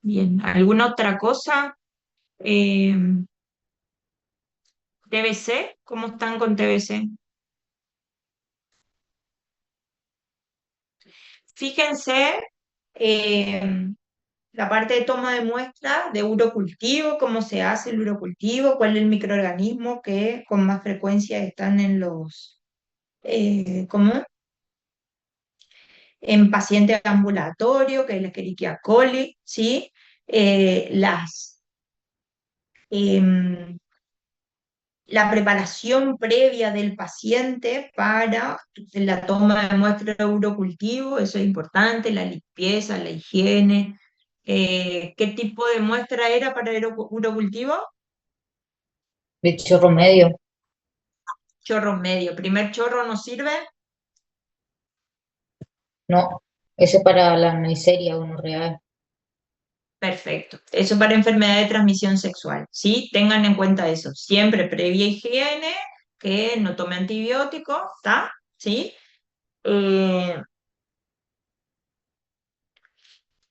bien. ¿Alguna otra cosa? Eh, TBC, ¿cómo están con TBC? Fíjense la parte de toma de muestra de urocultivo, cómo se hace el urocultivo, cuál es el microorganismo que con más frecuencia están ¿cómo? En pacientes ambulatorios, que es la Escherichia coli, ¿sí? Eh, las, em, la preparación previa del paciente para la toma de muestra de urocultivo, eso es importante, la limpieza, la higiene. ¿Qué tipo de muestra era para el urocultivo? De chorro medio. Chorro medio. ¿Primer chorro no sirve? No, ese para la neisseria real. Perfecto. Eso para enfermedad de transmisión sexual. ¿Sí? Tengan en cuenta eso. Siempre previa higiene, que no tome antibióticos, ¿está? ¿Sí? Eh,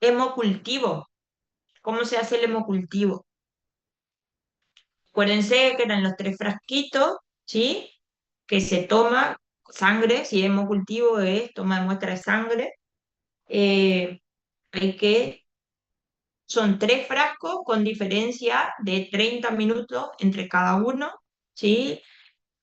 hemocultivo. ¿Cómo se hace el hemocultivo? Acuérdense que eran los 3 frasquitos, ¿sí? Que se toma sangre, si es hemocultivo es toma de muestra de sangre. Eh, hay que Son 3 frascos con diferencia de 30 minutos entre cada uno, ¿sí?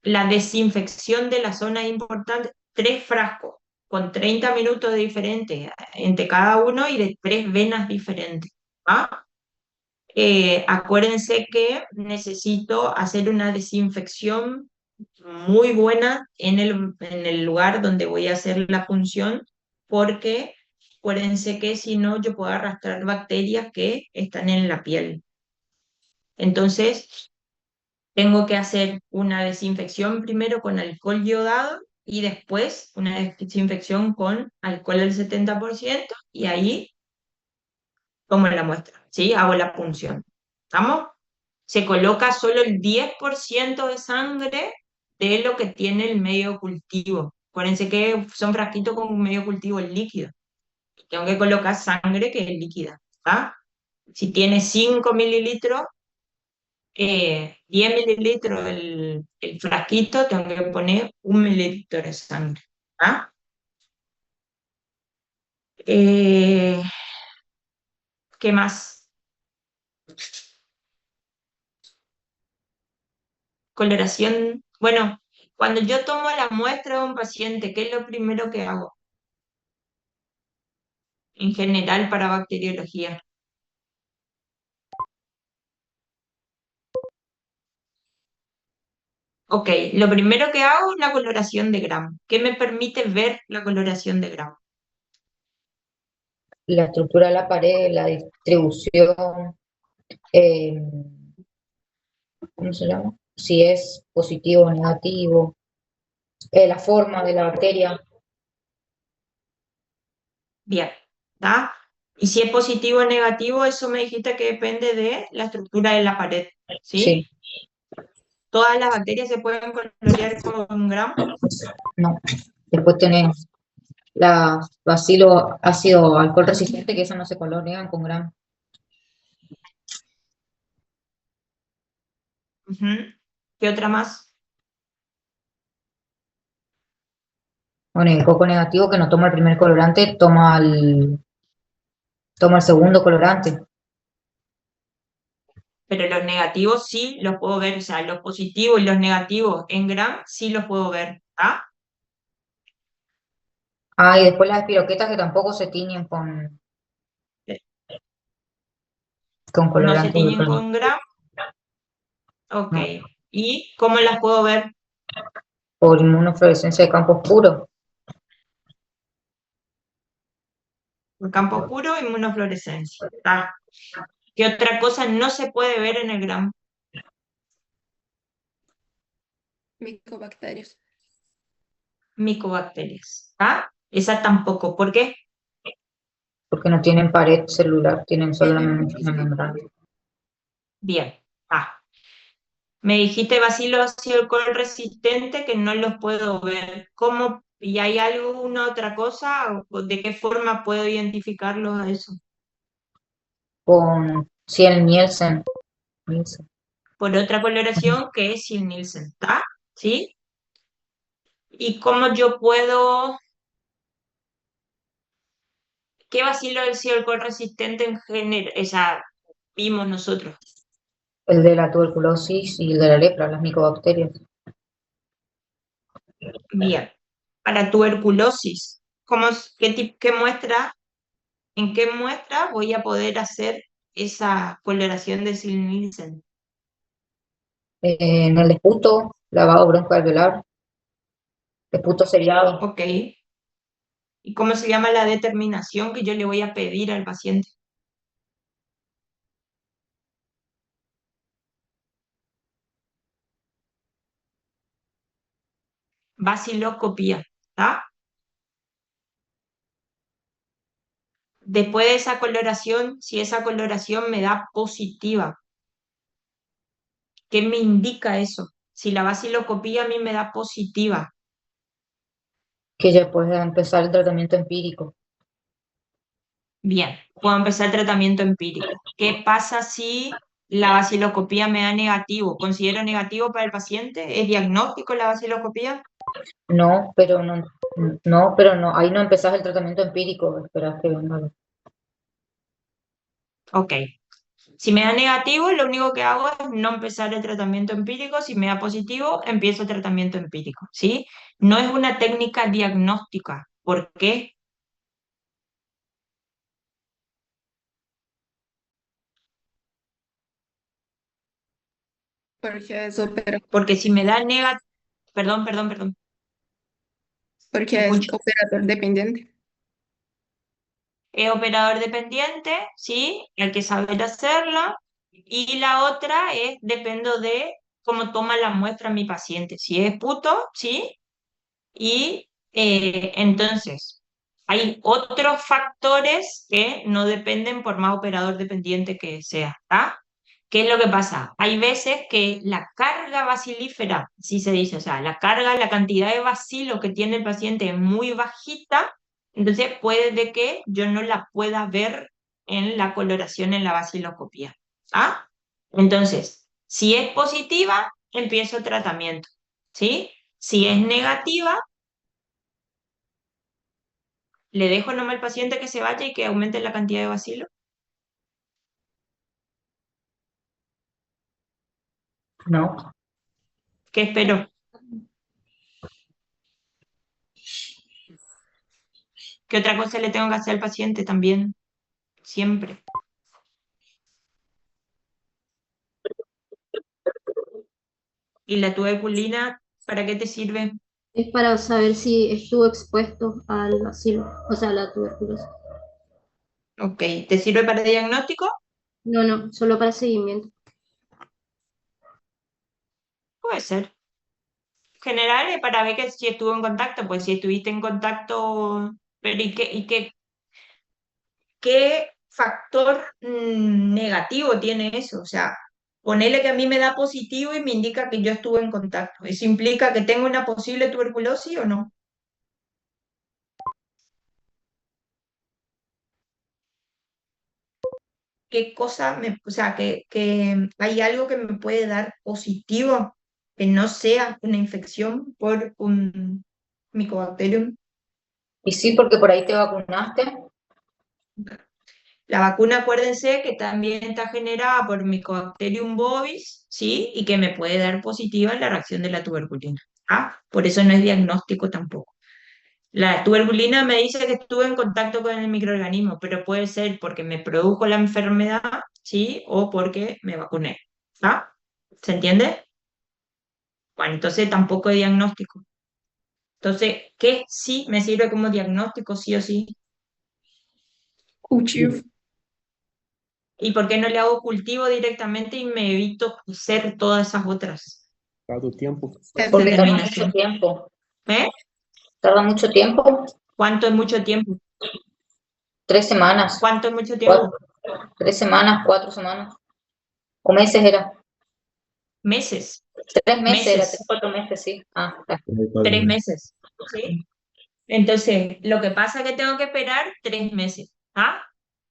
La desinfección de la zona es importante, 3 frascos con 30 minutos de diferente entre cada uno y de 3 venas diferentes. ¿Ah? Acuérdense que necesito hacer una desinfección muy buena en el lugar donde voy a hacer la punción, porque acuérdense que si no, yo puedo arrastrar bacterias que están en la piel. Entonces, tengo que hacer una desinfección primero con alcohol iodado y después una desinfección con alcohol al 70% y ahí tomo la muestra, ¿sí? Hago la punción. ¿Estamos? Se coloca solo el 10% de sangre de lo que tiene el medio cultivo. Acuérdense que son frasquitos con un medio cultivo líquido. Tengo que colocar sangre que es líquida. ¿Está? Si tiene 5 mililitros, 10 mililitros el frasquito, tengo que poner 1 mililitro de sangre. ¿Ah? Eh, ¿Qué más? Coloración. Bueno, cuando yo tomo la muestra de un paciente, ¿qué es lo primero que hago? En general para bacteriología. Ok, lo primero que hago es la coloración de Gram. ¿Qué me permite ver la coloración de Gram? La estructura de la pared, la distribución, eh, ¿cómo se llama? Si es positivo o negativo, la forma de la bacteria. Bien, ¿está? Y si es positivo o negativo, eso me dijiste que depende de la estructura de la pared, ¿sí? Sí, ¿Todas las bacterias se pueden colorear con Gram? no. Después tenés la bacilo ácido alcohol resistente, que eso no se colorean con Gram. Ujú. ¿Qué otra más? Bueno, y el coco negativo que no toma el primer colorante, toma el segundo colorante. Pero los negativos sí los puedo ver, o sea, los positivos y los negativos en Gram sí los puedo ver, ¿ah? Ah, y después las espiroquetas que tampoco se tiñen con No se colorante tiñen ultra, con Gram, ok. no, ¿Y cómo las puedo ver? por inmunofluorescencia de campo oscuro. En campo puro, inmunofluorescencia, ¿tá? ¿Qué otra cosa no se puede ver en el Gram? Micobacterias. Micobacterias, ¿ah? Esa tampoco, ¿por qué? Porque no tienen pared celular, tienen solo la Sí. membrana. Bien, ah. Me dijiste bacilo ácido alcohol resistente que no los puedo ver. ¿Cómo? ¿Y hay alguna otra cosa? ¿O de qué forma puedo identificarlos a eso? Con 100 Nielsen. Nielsen. Por otra coloración que es sin Nielsen, ¿está? ¿Sí? ¿Y cómo yo puedo? ¿Qué bacilo ácido alcohol resistente en general? Esa vimos nosotros. El de la tuberculosis y el de la lepra, las micobacterias. Bien. Para tuberculosis, qué muestra, en qué muestra voy a poder hacer esa coloración de Nielsen? En el esputo, lavado broncoalveolar, esputo seriado, Ok. ¿Y cómo se llama la determinación que yo le voy a pedir al paciente? Vaciloscopía, ¿está? Después de esa coloración, si esa coloración me da positiva, ¿qué me indica eso? Si la vaciloscopía a mí me da positiva, que ya puede empezar el tratamiento empírico. bien, puedo empezar el tratamiento empírico. ¿Qué pasa si la vaciloscopía me da negativo? ¿Considero negativo para el paciente? ¿Es diagnóstico la vaciloscopía? No, pero no, ahí no empezás el tratamiento empírico, esperás que venga. Ok. Si me da negativo, lo único que hago es no empezar el tratamiento empírico. Si me da positivo, empiezo el tratamiento empírico, ¿sí? No es una técnica diagnóstica. ¿Por qué? Porque es Porque si me da negativo, perdón, te porque es escucho. operador dependiente. Es operador dependiente, ¿sí? Hay que saber hacerlo. Y la otra es, dependo de cómo toma la muestra mi paciente. Si es puto, ¿sí? Y entonces, hay otros factores que no dependen por más operador dependiente que sea, ¿tá? ¿Qué es lo que pasa? Hay veces que la carga bacilífera, así se dice, o sea, la carga, la cantidad de bacilo que tiene el paciente es muy bajita, entonces puede de que yo no la pueda ver en la coloración en la baciloscopía, ¿ah? Entonces, si es positiva, empiezo tratamiento, ¿sí? Si es negativa, le dejo nomás al paciente que se vaya y que aumente la cantidad de bacilo. No. ¿Qué espero? ¿Qué otra cosa le tengo que hacer al paciente también? Siempre. ¿Y la tuberculina, para qué te sirve? Es para saber si estuvo expuesto al bacilo, o sea, a la tuberculosis. Ok, ¿te sirve para diagnóstico? No, no, solo para seguimiento. Puede ser. En general es para ver que si estuvo en contacto, pues si estuviste en contacto, pero ¿qué factor negativo tiene eso? O sea, ponele que a mí me da positivo y me indica que yo estuve en contacto. ¿Eso implica que tengo una posible tuberculosis o no? ¿Qué cosa o sea, que hay algo que me puede dar positivo que no sea una infección por un Mycobacterium? Y sí, porque por ahí te vacunaste. La vacuna, acuérdense que también está generada por Mycobacterium bovis, ¿sí? Y que me puede dar positiva en la reacción de la tuberculina. ¿Ah? Por eso no es diagnóstico tampoco. La tuberculina me dice que estuve en contacto con el microorganismo, pero puede ser porque me produjo la enfermedad, ¿sí? O porque me vacuné. ¿Ah? ¿Se entiende? Bueno, entonces tampoco es diagnóstico. Entonces, ¿qué sí me sirve como diagnóstico, sí o sí? Cultivo. ¿Y por qué no le hago cultivo directamente y me evito hacer todas esas otras Dado tiempo. Porque tarda mucho determinaciones? tiempo. ¿Eh? Tarda mucho tiempo. ¿Cuánto es mucho tiempo? 3 semanas. ¿Cuánto es mucho Cuatro, tiempo? 3 semanas, 4 semanas. O meses era. Meses, 3 meses era, meses, 3, 4 meses, sí. Ah, está. 3 meses, ¿sí? Entonces, lo que pasa es que tengo que esperar 3 meses, ¿ah?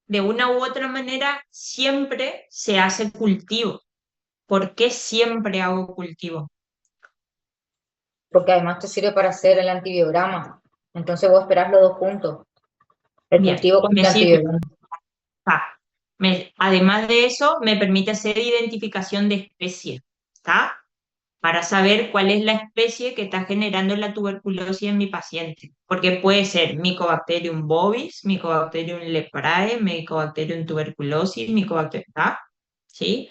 De una u otra manera, siempre se hace cultivo. ¿Por qué siempre hago cultivo? Porque además te sirve para hacer el antibiograma. Entonces vos esperás los dos juntos. El Bien, cultivo con me el sirve. antibiograma. Ah, además de eso, me permite hacer identificación de especie, ¿está? Para saber cuál es la especie que está generando la tuberculosis en mi paciente. Porque puede ser Mycobacterium bovis, Mycobacterium leprae, Mycobacterium tuberculosis, Mycobacterium, ¿está? ¿Sí?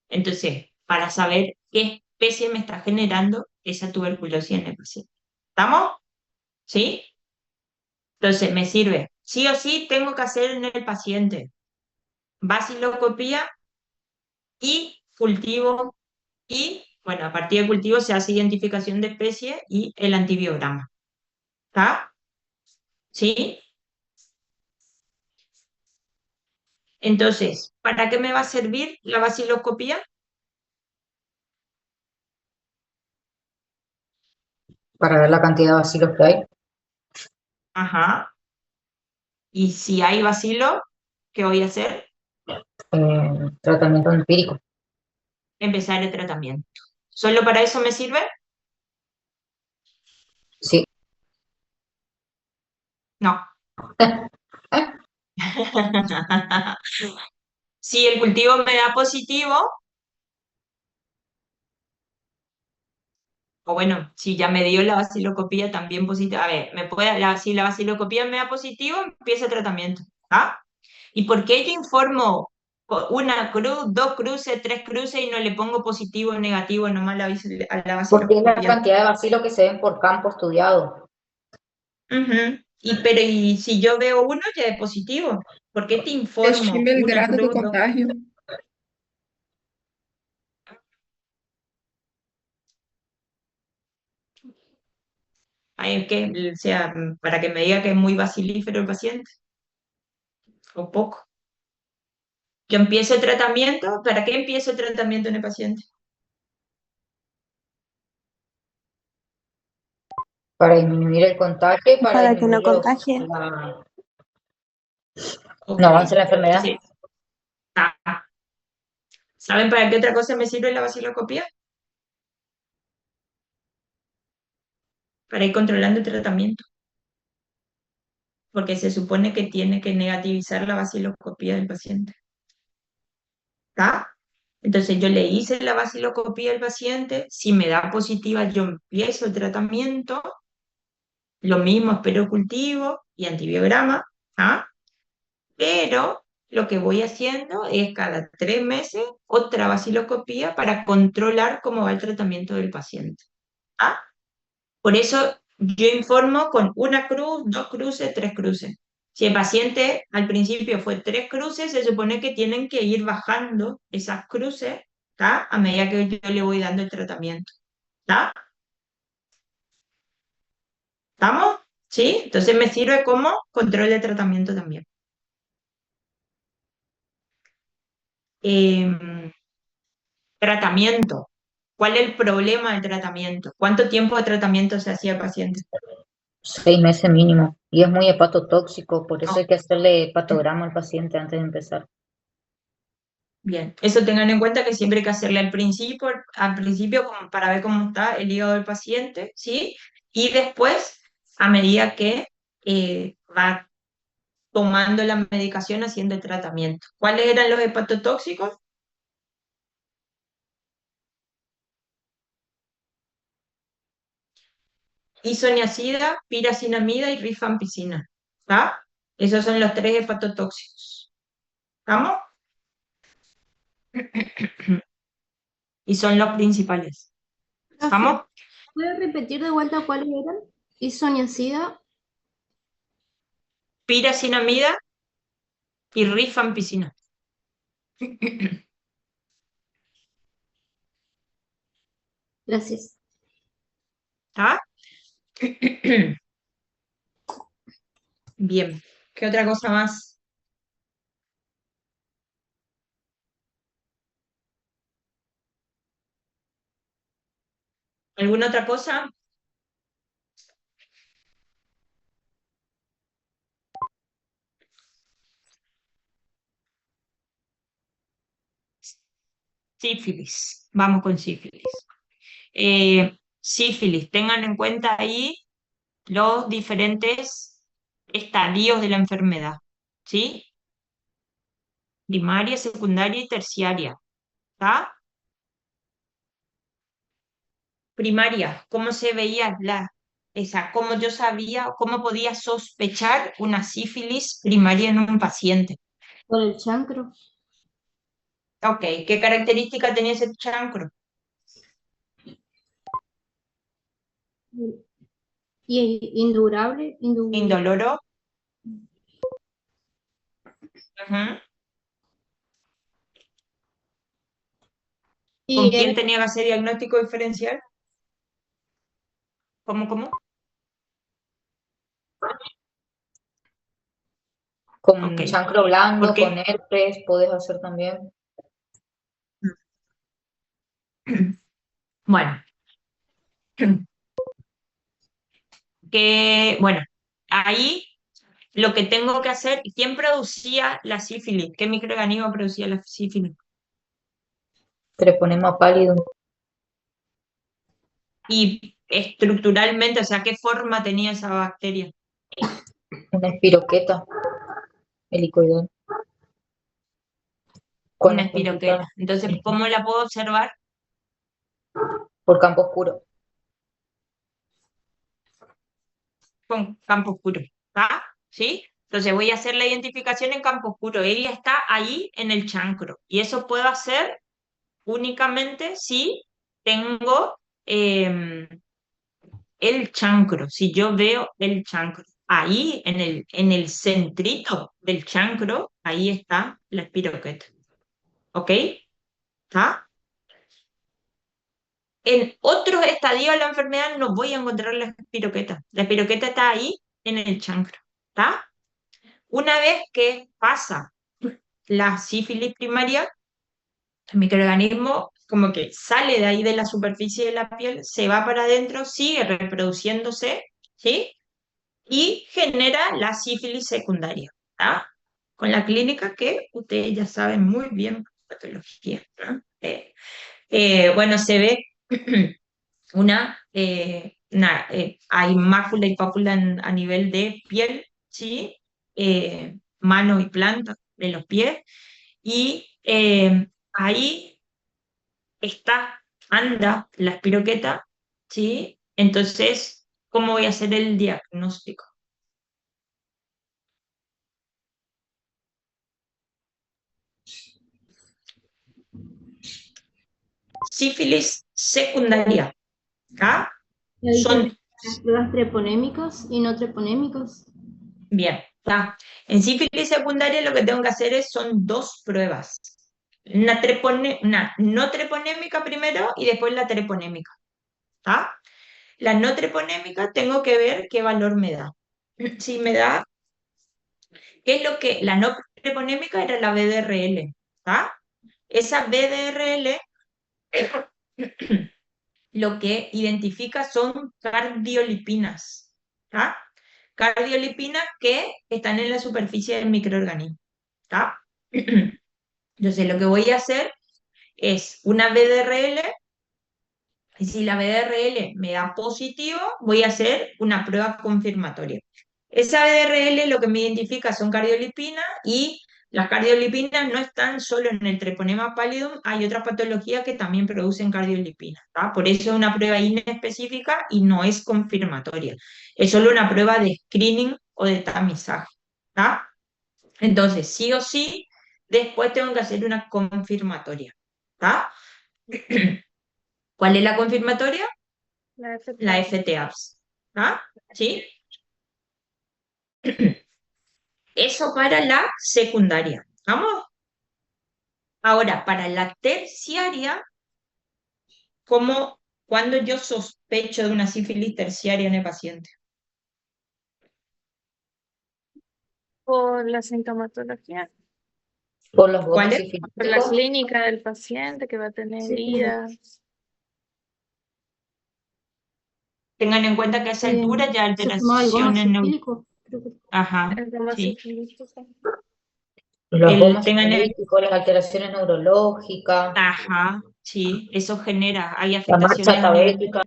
Entonces, para saber qué especie me está generando esa tuberculosis en el paciente. ¿Estamos? ¿Sí? Entonces, me sirve. Sí o sí tengo que hacer en el paciente baciloscopía y cultivo y, bueno, a partir del cultivo se hace identificación de especie y el antibiograma. ¿Está? ¿Sí? Entonces, ¿para qué me va a servir la baciloscopía? Para ver la cantidad de bacilos que hay. Ajá. Y si hay bacilo, ¿qué voy a hacer? Tratamiento empírico. Empezar el tratamiento. ¿Solo para eso me sirve? Sí. No. Si el cultivo me da positivo, o bueno, si ya me dio la baciloscopía también positiva, a ver, si la baciloscopía me da positivo, empieza el tratamiento. ¿Ah? ¿Y por qué yo informo una cruz, dos cruces, tres cruces y no le pongo positivo o negativo nomás a la Porque es la baciloscopía? cantidad de bacilos que se ven por campo estudiado. Ujú. Y si yo veo uno, ya es positivo. ¿Por qué te informo Estima el una grado do cruz, dos? contágio. O sea, para que me diga que es muy bacilífero el paciente, o poco. Yo empiezo el tratamiento, ¿para qué empiezo el tratamiento en el paciente? Para disminuir el contagio y para Para que no disminuir contagie. Ok. no avance la enfermedad. Entonces, ah, ¿saben para qué otra cosa me sirve la baciloscopía? Para ir controlando el tratamiento, porque se supone que tiene que negativizar la baciloscopía del paciente. ¿Está? Entonces yo le hice la vaciloscopía al paciente, si me da positiva yo empiezo el tratamiento, lo mismo espero cultivo y antibiograma, ¿ah? Pero lo que voy haciendo es cada 3 meses otra vaciloscopía para controlar cómo va el tratamiento del paciente, ¿ah? Por eso yo informo con una cruz, 2 cruces, 3 cruces. Si el paciente al principio fue 3 cruces, se supone que tienen que ir bajando esas cruces, ¿tá? A medida que yo le voy dando el tratamiento. ¿Tá? ¿Estamos? ¿Sí? Entonces me sirve como control de tratamiento también. Em, Tratamiento. ¿Cuál es el problema del tratamiento? ¿Cuánto tiempo de tratamiento se hacía el paciente? 6 meses mínimo. Y es muy hepatotóxico, por eso hay que hacerle hepatograma al paciente antes de empezar. Bien, eso tengan en cuenta que siempre hay que hacerle al principio como para ver cómo está el hígado del paciente, ¿sí? Y después, a medida que va tomando la medicación, haciendo el tratamiento. ¿Cuáles eran los hepatotóxicos? Isoniazida, piracinamida y rifampicina, ¿está? Esos son los 3 hepatotóxicos. ¿Estamos? Y son los principales. ¿Estamos? ¿Puedes repetir de vuelta cuáles eran? Isoniazida, Piracinamida y rifampicina. gracias. ¿Está? Bien. ¿Qué otra cosa más? ¿Alguna otra cosa? Sífilis. Vamos con sífilis. Sífilis. Tengan en cuenta ahí los diferentes estadios de la enfermedad. ¿Sí? Primaria, secundaria y terciaria. ¿Está? Primaria, ¿cómo se veía cómo yo sabía, cómo podía sospechar una sífilis primaria en un paciente? Por el chancro. Ok, ¿qué característica tenía ese chancro? Y indurable, Indoloro. Ujú. ¿Con y quién tenía que hacer diagnóstico diferencial? ¿Cómo? Con Ok, chancro blando, ¿por con qué? herpes, podés hacer también. Bueno, bueno, ahí lo que tengo que hacer, ¿quién producía la sífilis? ¿Qué microorganismo producía la sífilis? Treponema pálido, Y estructuralmente, o sea, ¿qué forma tenía esa bacteria? una espiroqueta helicoidal, con Una las puntitas espiroqueta. Entonces, ¿cómo la puedo observar? por campo oscuro. Con campo oscuro. ¿Está? ¿Sí? Entonces voy a hacer la identificación en campo oscuro. Ella está ahí en el chancro. Y eso puedo hacer únicamente si tengo el chancro, si yo veo el chancro. Ahí en el centrito del chancro, ahí está la espiroqueta. ¿Ok? ¿Está? En otros estadios de la enfermedad no voy a encontrar la espiroqueta. La espiroqueta está ahí en el chancro. ¿Está? Una vez que pasa la sífilis primaria, el microorganismo como que sale de ahí de la superficie de la piel, se va para adentro, sigue reproduciéndose, ¿sí? Y genera la sífilis secundaria, ¿tá? Con la clínica que ustedes ya saben muy bien, patología, ¿no? Bueno, se ve hay mácula y pápula a nivel de piel, ¿sí? Mano y planta de los pies, y ahí anda la espiroqueta, ¿sí? Entonces, ¿cómo voy a hacer el diagnóstico? Sífilis secundaria, ¿ah? Y ahí Son, tenemos las pruebas treponémicas y no treponémicas. bien, ¿tá? En sífilis secundaria lo que tengo que hacer son dos pruebas. Una no treponémica primero y después la treponémica, ¿tá? La no treponémica tengo que ver qué valor me da. Si me da, ¿qué es lo que la no treponémica era la BDRL? ¿Tá? Esa BDRL lo que identifica son cardiolipinas. ¿Tá? Cardiolipinas que están en la superficie del microorganismo. ¿Tá? Entonces lo que voy a hacer es una BDRL. Y si la BDRL me da positivo, voy a hacer una prueba confirmatoria. Esa BDRL lo que me identifica son cardiolipinas y las cardiolipinas no están solo en el treponema pallidum, hay otras patologías que también producen cardiolipinas. ¿Tá? Por eso es una prueba inespecífica y no es confirmatoria. Es solo una prueba de screening o de tamizaje. ¿Tá? Entonces, sí o sí, después tengo que hacer una confirmatoria. ¿Tá? ¿Cuál es la confirmatoria? La FTAPS. ¿Ah? ¿Sí? Eso para la secundaria. ¿Vamos? Ahora, para la terciaria, ¿cómo, cuando yo sospecho de una sífilis terciaria en el paciente? Por la sintomatología, Por los ¿Cuál bonos es? por la sifilíticos, clínica del paciente que va a tener Sí, como heridas. Tengan en cuenta que a esa altura ya se tomaba el goma alteraciones sifílico, creo que. Ajá, El goma sí. sifilítica. los gomas Tengan en... sifilíticos, las alteraciones neurológicas, Ajá, sí, eso genera, hay la marcha afectaciones a nivel... acabética.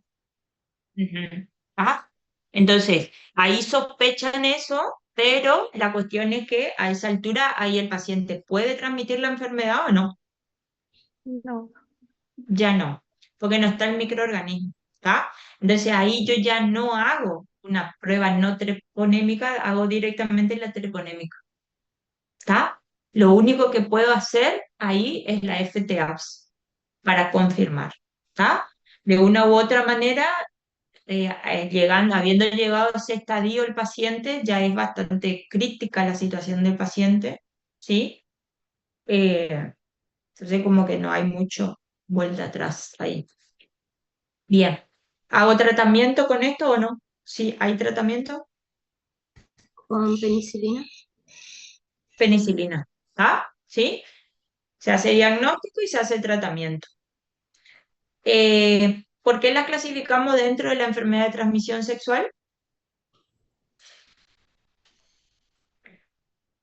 Ujú. Ah, entonces, ahí sospechan eso, pero la cuestión es que a esa altura ahí el paciente puede transmitir la enfermedad o no. No, Ya no, porque no está el microorganismo, ¿está? Entonces ahí yo ya no hago una prueba no treponémica, hago directamente la treponémica, ¿está? Lo único que puedo hacer ahí es la FTAPS para confirmar, ¿está? De una u otra manera habiendo llegado a ese estadio el paciente, ya es bastante crítica la situación del paciente, ¿sí? Entonces como que no hay mucho vuelta atrás ahí. Bien, ¿hago tratamiento con esto o no? Sí, ¿hay tratamiento? Con penicilina. Penicilina, ¿ah? ¿Sí? Se hace diagnóstico y se hace tratamiento. ¿Por qué la clasificamos dentro de la enfermedad de transmisión sexual?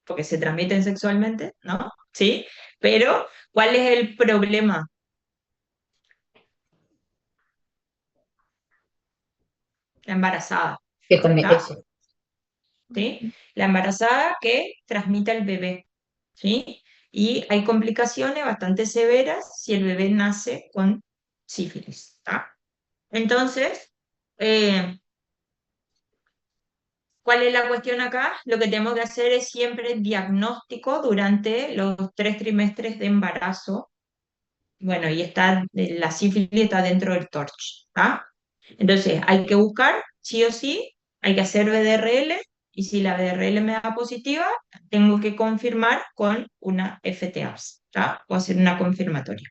Porque se transmiten sexualmente, ¿no? ¿Sí? Pero, ¿cuál es el problema? La embarazada, Que también ¿tá? eso. ¿Sí? La embarazada que transmite al bebé, ¿sí? Y hay complicaciones bastante severas si el bebé nace con sífilis, ¿tá? Entonces, eh, ¿cuál es la cuestión acá? Lo que tenemos que hacer es siempre diagnóstico durante los 3 trimestres de embarazo. Bueno, y la sífilis está dentro del TORCH, ¿tá? Entonces, hay que buscar, sí o sí, hay que hacer BDRL, y si la BDRL me da positiva, tengo que confirmar con una FTAPS, ¿tá? O hacer una confirmatoria.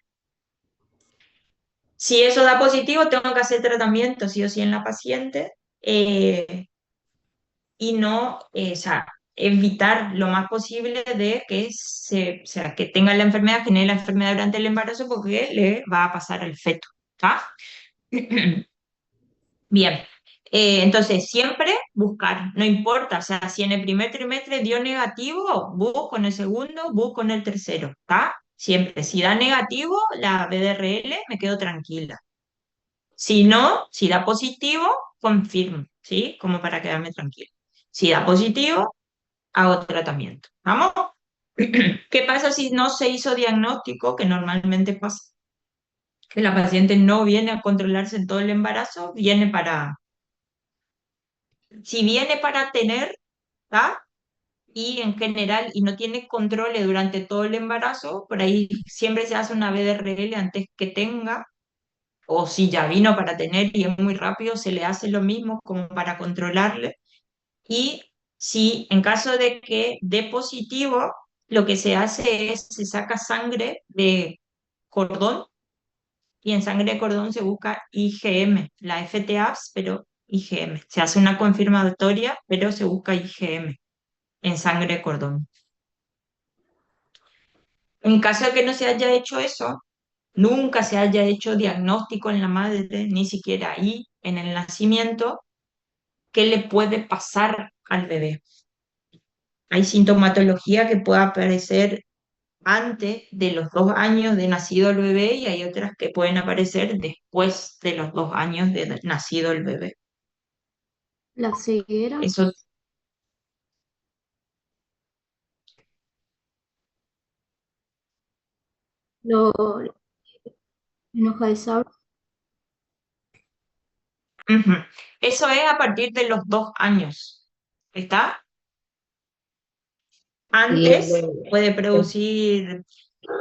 Si eso da positivo, tengo que hacer tratamiento, sí o sí, en la paciente, y no, o sea, evitar lo más posible de que o sea, que tenga la enfermedad, genere la enfermedad durante el embarazo, porque le va a pasar al feto, ¿tá? Bien, entonces siempre buscar, no importa, o sea, si en el primer trimestre dio negativo, busco en el segundo, busco en el tercero, ¿está? Siempre, si da negativo, la BDRL, me quedo tranquila. Si no, si da positivo, confirmo, ¿sí? Como para quedarme tranquila. Si da positivo, hago tratamiento. ¿Vamos? ¿Qué pasa si no se hizo diagnóstico? Que normalmente pasa. que la paciente no viene a controlarse en todo el embarazo, si viene para tener, ¿tá? Y en general, y no tiene controles durante todo el embarazo, por ahí siempre se hace una BDRL antes que tenga, o si ya vino para tener y es muy rápido, se le hace lo mismo como para controlarle. Y si en caso de que dé positivo, lo que se hace es, se saca sangre de cordón y en sangre de cordón se busca IgM, la FTAPS, pero IgM. Se hace una confirmatoria, pero se busca IgM en sangre de cordón. En caso de que no se haya hecho eso, nunca se haya hecho diagnóstico en la madre, ni siquiera ahí en el nacimiento, ¿qué le puede pasar al bebé? Hay sintomatología que puede aparecer antes de los 2 años de nacido el bebé y hay otras que pueden aparecer después de los 2 años de nacido el bebé. La ceguera, Eso, lo, enoja de sable, ujú. Eso es a partir de los 2 años. ¿Está? Y Antes puede producir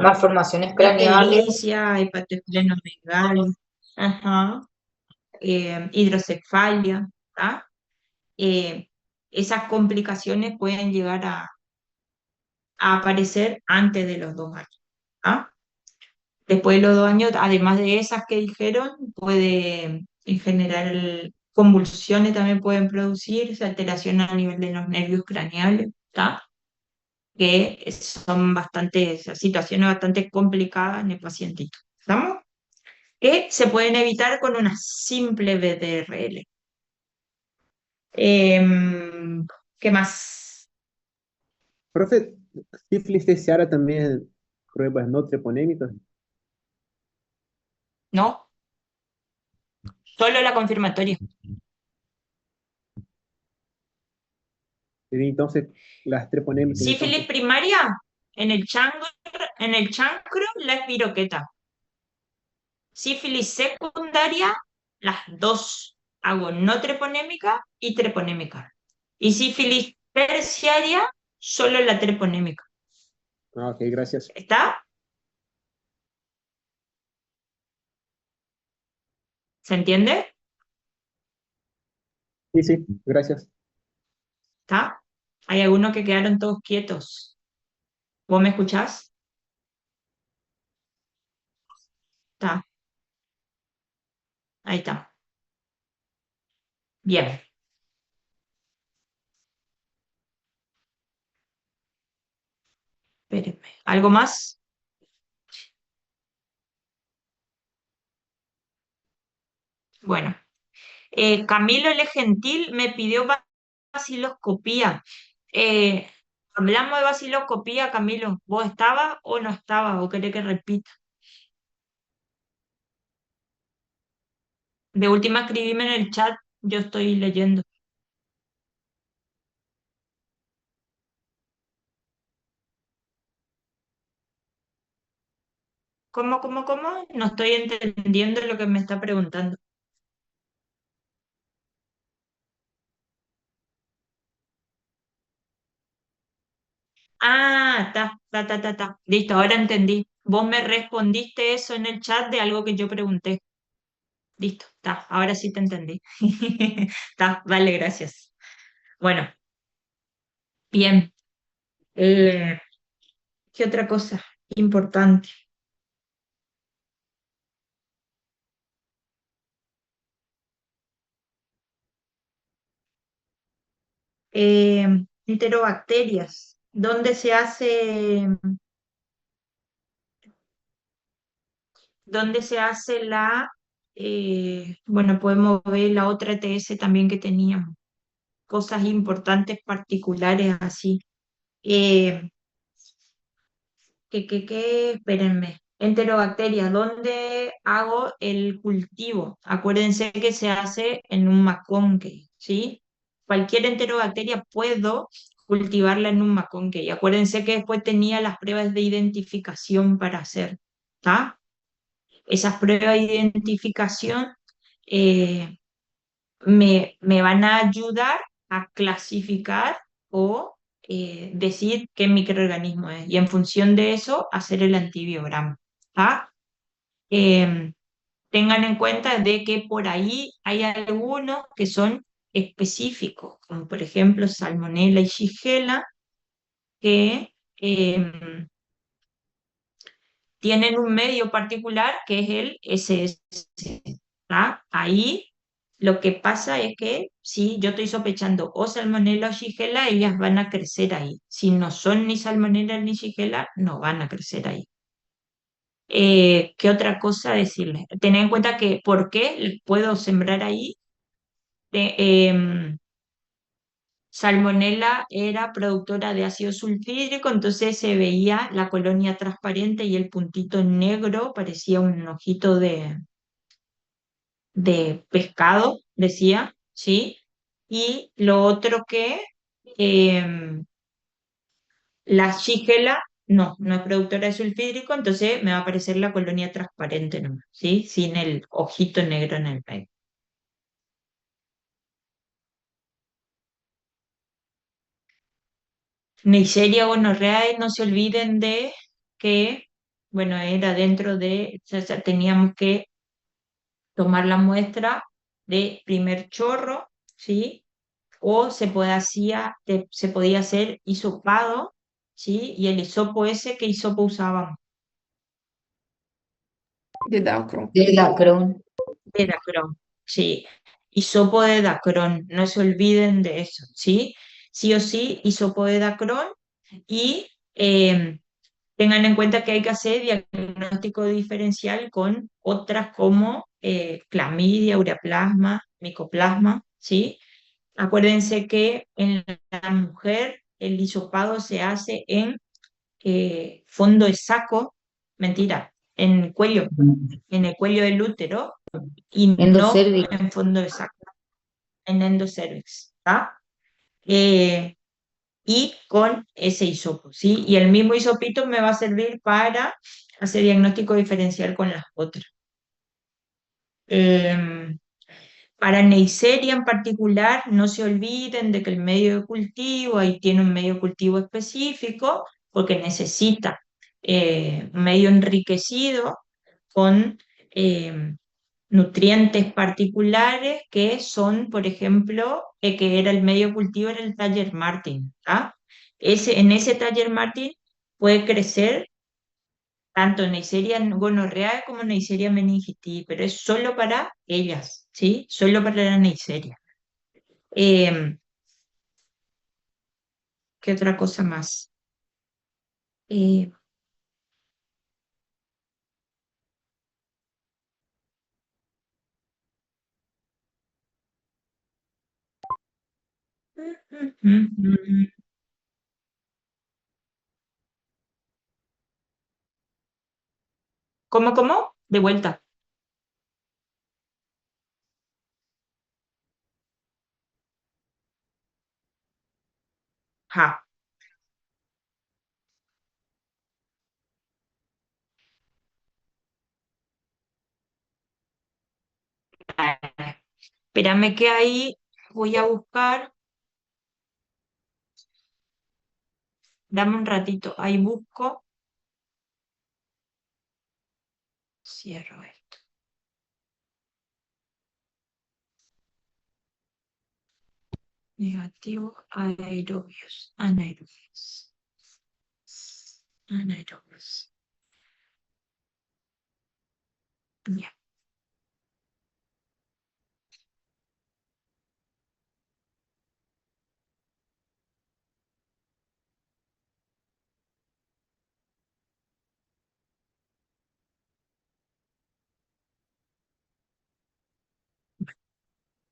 malformaciones craneales, ictericia, hepatoesplenomegalia, ajá, hidrocefalia, ¿tá? Eh, esas complicaciones pueden llegar a aparecer antes de los 2 años, ¿tá? Después de los 2 años, además de esas que dijeron, puede generar convulsiones, también pueden producirse, alteración a nivel de los nervios craneales, ¿tá? Que son situaciones bastante complicadas en el pacientito. ¿Estamos? Que se pueden evitar con una simple BDRL. ¿Qué más? Profe, sífilis terciaria también pruebas no treponémicas. No, solo la confirmatoria. Y entonces, las treponémicas, Sífilis entonces. primaria, en el chancro, la espiroqueta. Sífilis secundaria, las dos. Hago no treponémica y treponémica. Y sífilis terciaria, solo la treponémica. Ah, ok, gracias. ¿Está? ¿Se entiende? Sí, sí, gracias. ¿Está? Hay algunos que quedaron todos quietos. ¿Vos me escuchás? Está. Ahí está. Bien. Espérenme. ¿Algo más? Bueno. Camilo L. Gentil me pidió vaciloscopía. Eh, hablamos de vaciloscopía, Camilo. ¿Vos estabas o no estabas? ¿O querés que repita? De última escribime en el chat, yo estoy leyendo. ¿Cómo? No estoy entendiendo lo que me está preguntando. Ah, está. Listo, ahora entendí. Vos me respondiste eso en el chat de algo que yo pregunté. Listo, está, ahora sí te entendí. Está, vale, gracias. Bueno, bien. Eh, ¿Qué otra cosa importante? Eh, enterobacterias. ¿Dónde se hace bueno, podemos ver la otra ETS también que teníamos, cosas importantes particulares así. Eh, Espérenme. Enterobacterias, ¿dónde hago el cultivo? Acuérdense que se hace en un maconque, ¿sí? Cualquier enterobacteria puedo cultivarla en un maconque. Y acuérdense que después tenía las pruebas de identificación para hacer, ¿está? esas pruebas de identificación me van a ayudar a clasificar o decir qué microorganismo es y en función de eso hacer el antibiograma. ¿Tá? Em, Tengan en cuenta de que por ahí hay algunos que son específicos, como por ejemplo Salmonella y Shigella, que tienen un medio particular que es el SS. ¿Tá? Ahí lo que pasa es que si yo estoy sospechando o Salmonella o Shigella, ellas van a crecer ahí. Si no son ni Salmonella ni Shigella, no van a crecer ahí. ¿Qué otra cosa decirles? Tener en cuenta que por qué puedo sembrar ahí. Salmonella era productora de ácido sulfídrico, entonces se veía la colonia transparente y el puntito negro, parecía un ojito de pescado, decía, ¿sí? Y lo otro que la shigella no es productora de sulfídrico, entonces me va a aparecer la colonia transparente nomás, ¿sí? Sin el ojito negro en el medio. Neisseria gonorrhoeae, no se olviden de que, bueno, era dentro de, o sea, teníamos que tomar la muestra de primer chorro, ¿sí? O se podía hacer hisopado, ¿sí? Y el hisopo ese, ¿qué hisopo usábamos? De Dacron. De Dacron. De Dacron, sí. Hisopo de Dacron, no se olviden de eso, ¿sí? Sí o sí, hisopo de Dacron y tengan en cuenta que hay que hacer diagnóstico diferencial con otras como clamidia, ureaplasma, micoplasma, ¿sí? Acuérdense que en la mujer el hisopado se hace en fondo de saco, mentira, en el cuello del útero y no Endocervix. en fondo de saco, en endocervix, ¿tá? Y con ese hisopo, ¿sí? Y el mismo hisopito me va a servir para hacer diagnóstico diferencial con las otras. Para Neisseria en particular, no se olviden de que el medio de cultivo, ahí tiene un medio de cultivo específico, porque necesita un medio enriquecido con nutrientes particulares que son, por ejemplo, que era el medio de cultivo, era el Taller Martin. ¿Ah? En ese Taller Martin puede crecer tanto Neisseria gonorrhoeae como Neisseria meningitidis, pero es solo para ellas, ¿sí? Solo para la Neisseria. Eh, ¿Qué otra cosa más? Eh, ¿Cómo? De vuelta. Ja. Espérame que ahí voy a buscar. Dame un ratito. Ahí busco. Cierro esto. Negativo, aerobios, anaerobios. Anaerobios. Ya.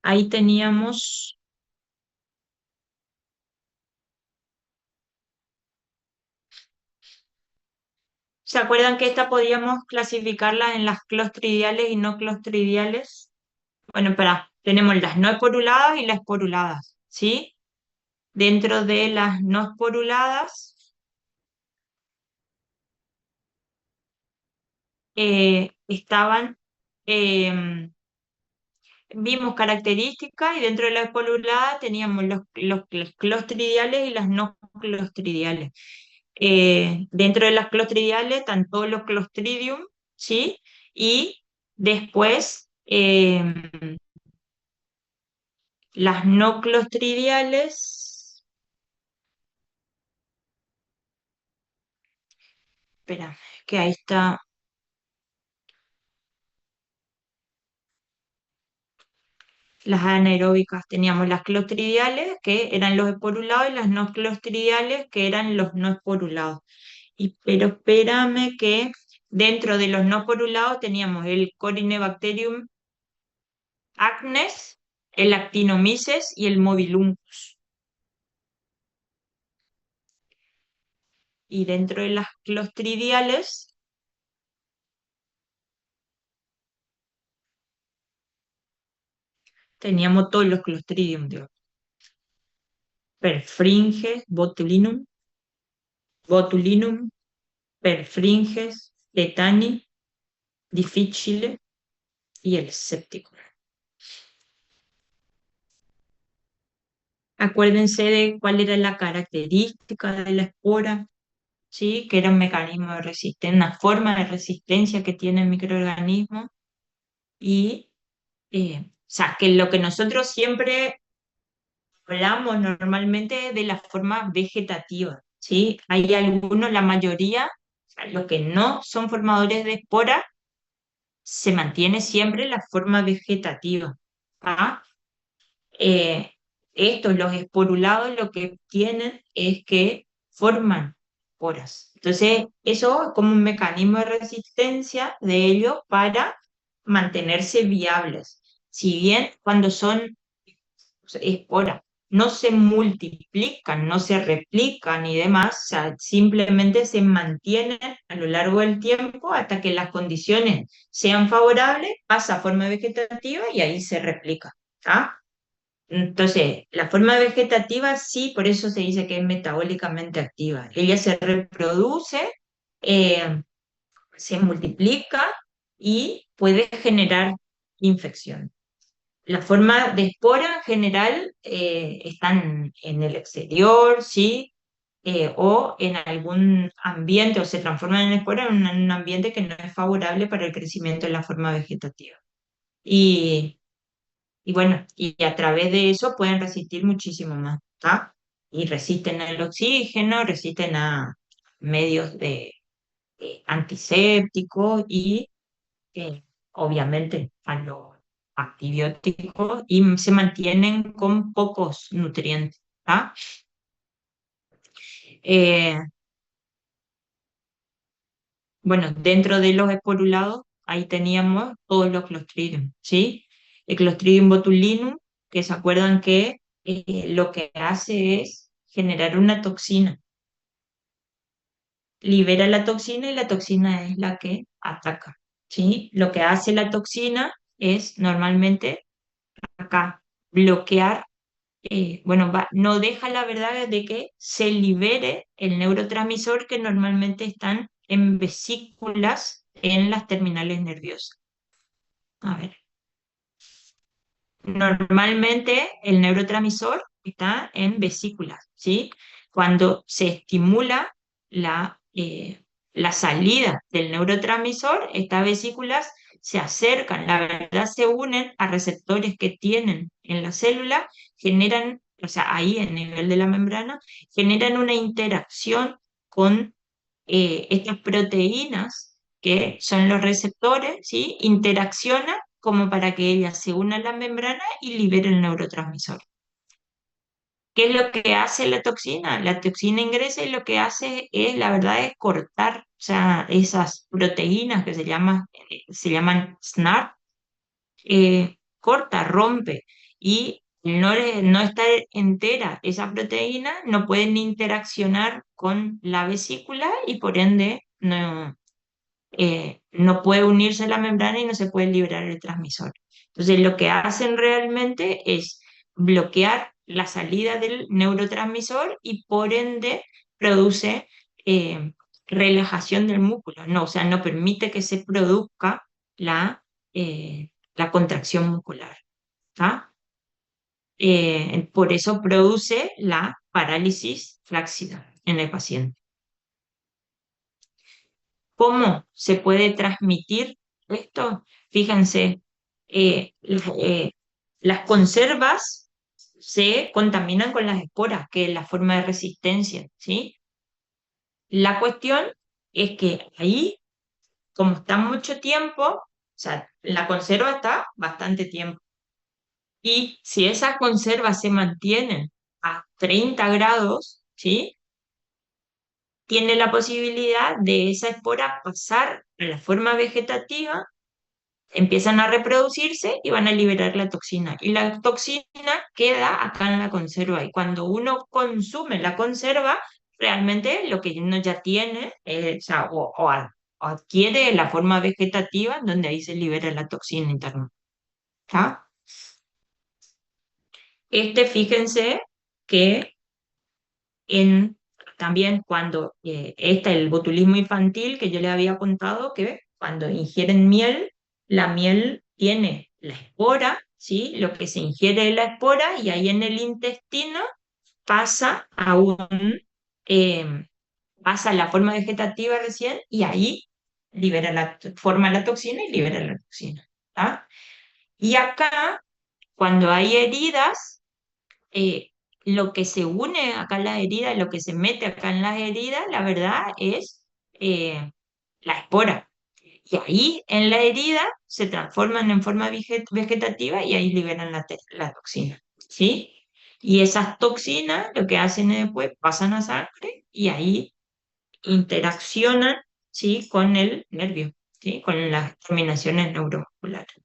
Ahí teníamos. ¿Se acuerdan que esta podíamos clasificarla en las clostridiales y no clostridiales? Bueno, espera, tenemos las no esporuladas y las esporuladas, ¿sí? Dentro de las no esporuladas, estaban, eh, vimos características y dentro de la espolulada teníamos los clostridiales y las no clostridiales. Dentro de las clostridiales están todos los clostridium, ¿sí? Y después las no clostridiales, espera, que ahí está. Las anaeróbicas teníamos las clostridiales, que eran los esporulados, y las no clostridiales, que eran los no esporulados. Pero espérame que dentro de los no esporulados teníamos el Corynebacterium acnes, el Actinomyces y el Mobiluncus. Y dentro de las clostridiales teníamos todos los Clostridium, digo. Perfringes, botulinum, perfringes, tetani, difficile y el séptico. Acuérdense de cuál era la característica de la espora, ¿sí? Que era un mecanismo de resistencia, una forma de resistencia que tiene el microorganismo. Y, o sea, que lo que nosotros siempre hablamos normalmente de la forma vegetativa, ¿sí? Hay algunos, la mayoría, o sea, los que no son formadores de espora, se mantiene siempre la forma vegetativa. ¿Ah? Eh, Estos, los esporulados, lo que tienen es que forman esporas. Entonces, eso es como un mecanismo de resistencia de ellos para mantenerse viables. Si bien cuando son esporas no se multiplican, no se replican y demás, o sea, simplemente se mantienen a lo largo del tiempo hasta que las condiciones sean favorables, pasa a forma vegetativa y ahí se replica. ¿Ah? Entonces, la forma vegetativa sí, por eso se dice que es metabólicamente activa. Ella se reproduce, eh, se multiplica y puede generar infección. La forma de espora en general están en el exterior, ¿sí? O en algún ambiente, o se transforman en espora en un ambiente que no es favorable para el crecimiento de la forma vegetativa. Y bueno, y a través de eso pueden resistir muchísimo más, ¿tá? Y resisten al oxígeno, resisten a medios de antisépticos y obviamente a los antibióticos y se mantienen con pocos nutrientes, ¿tá? Eh, bueno, dentro de los esporulados, ahí teníamos todos los Clostridium, ¿sí? El Clostridium botulinum, que se acuerdan que lo que hace es generar una toxina. Libera la toxina y la toxina es la que ataca, ¿sí? Lo que hace la toxina es normalmente acá bloquear, bueno, no deja la verdad de que se libere el neurotransmisor que normalmente están en vesículas en las terminales nerviosas. A ver. Normalmente el neurotransmisor está en vesículas, ¿sí? Cuando se estimula la salida del neurotransmisor, estas vesículas se acercan, la verdad se unen a receptores que tienen en la célula, generan, o sea, ahí en el nivel de la membrana, generan una interacción con estas proteínas que son los receptores, ¿sí? Interaccionan como para que ellas se unan a la membrana y liberen el neurotransmisor. ¿Qué es lo que hace la toxina? La toxina ingresa y lo que hace es, la verdad, es cortar, o sea, esas proteínas que se llaman SNAP, corta, rompe, y no está entera esa proteína, no pueden interaccionar con la vesícula y por ende no puede unirse a la membrana y no se puede liberar el transmisor. Entonces, lo que hacen realmente es bloquear la salida del neurotransmisor y por ende produce relajación del músculo, no, o sea, no permite que se produzca la contracción muscular. ¿Tá? Por eso produce la parálisis flácida en el paciente. ¿Cómo se puede transmitir esto? Fíjense, las conservas se contaminan con las esporas, que es la forma de resistencia, ¿sí? La cuestión es que ahí, como está mucho tiempo, o sea, la conserva está bastante tiempo. Y si esas conservas se mantienen a 30 grados, ¿sí? Tiene la posibilidad de esa espora pasar a la forma vegetativa, empiezan a reproducirse y van a liberar la toxina. Y la toxina queda acá en la conserva. Y cuando uno consume la conserva, realmente lo que uno ya tiene, o sea, o adquiere la forma vegetativa, donde ahí se libera la toxina interna. ¿Está? Fíjense que también cuando está el botulismo infantil, que yo les había contado que cuando ingieren miel, la miel tiene la espora, ¿sí? Lo que se ingiere es la espora y ahí en el intestino pasa eh, pasa a la forma vegetativa recién y ahí forma la toxina y libera la toxina. ¿Tá? Y acá, cuando hay heridas, eh, lo que se une acá en las heridas, lo que se mete acá en las heridas, la verdad es la espora. Y ahí en la herida se transforman en forma vegetativa y ahí liberan la toxina. ¿Sí? Y esas toxinas lo que hacen es después pasan a sangre y ahí interaccionan, ¿sí? Con el nervio, ¿sí? Con las terminaciones neuromusculares.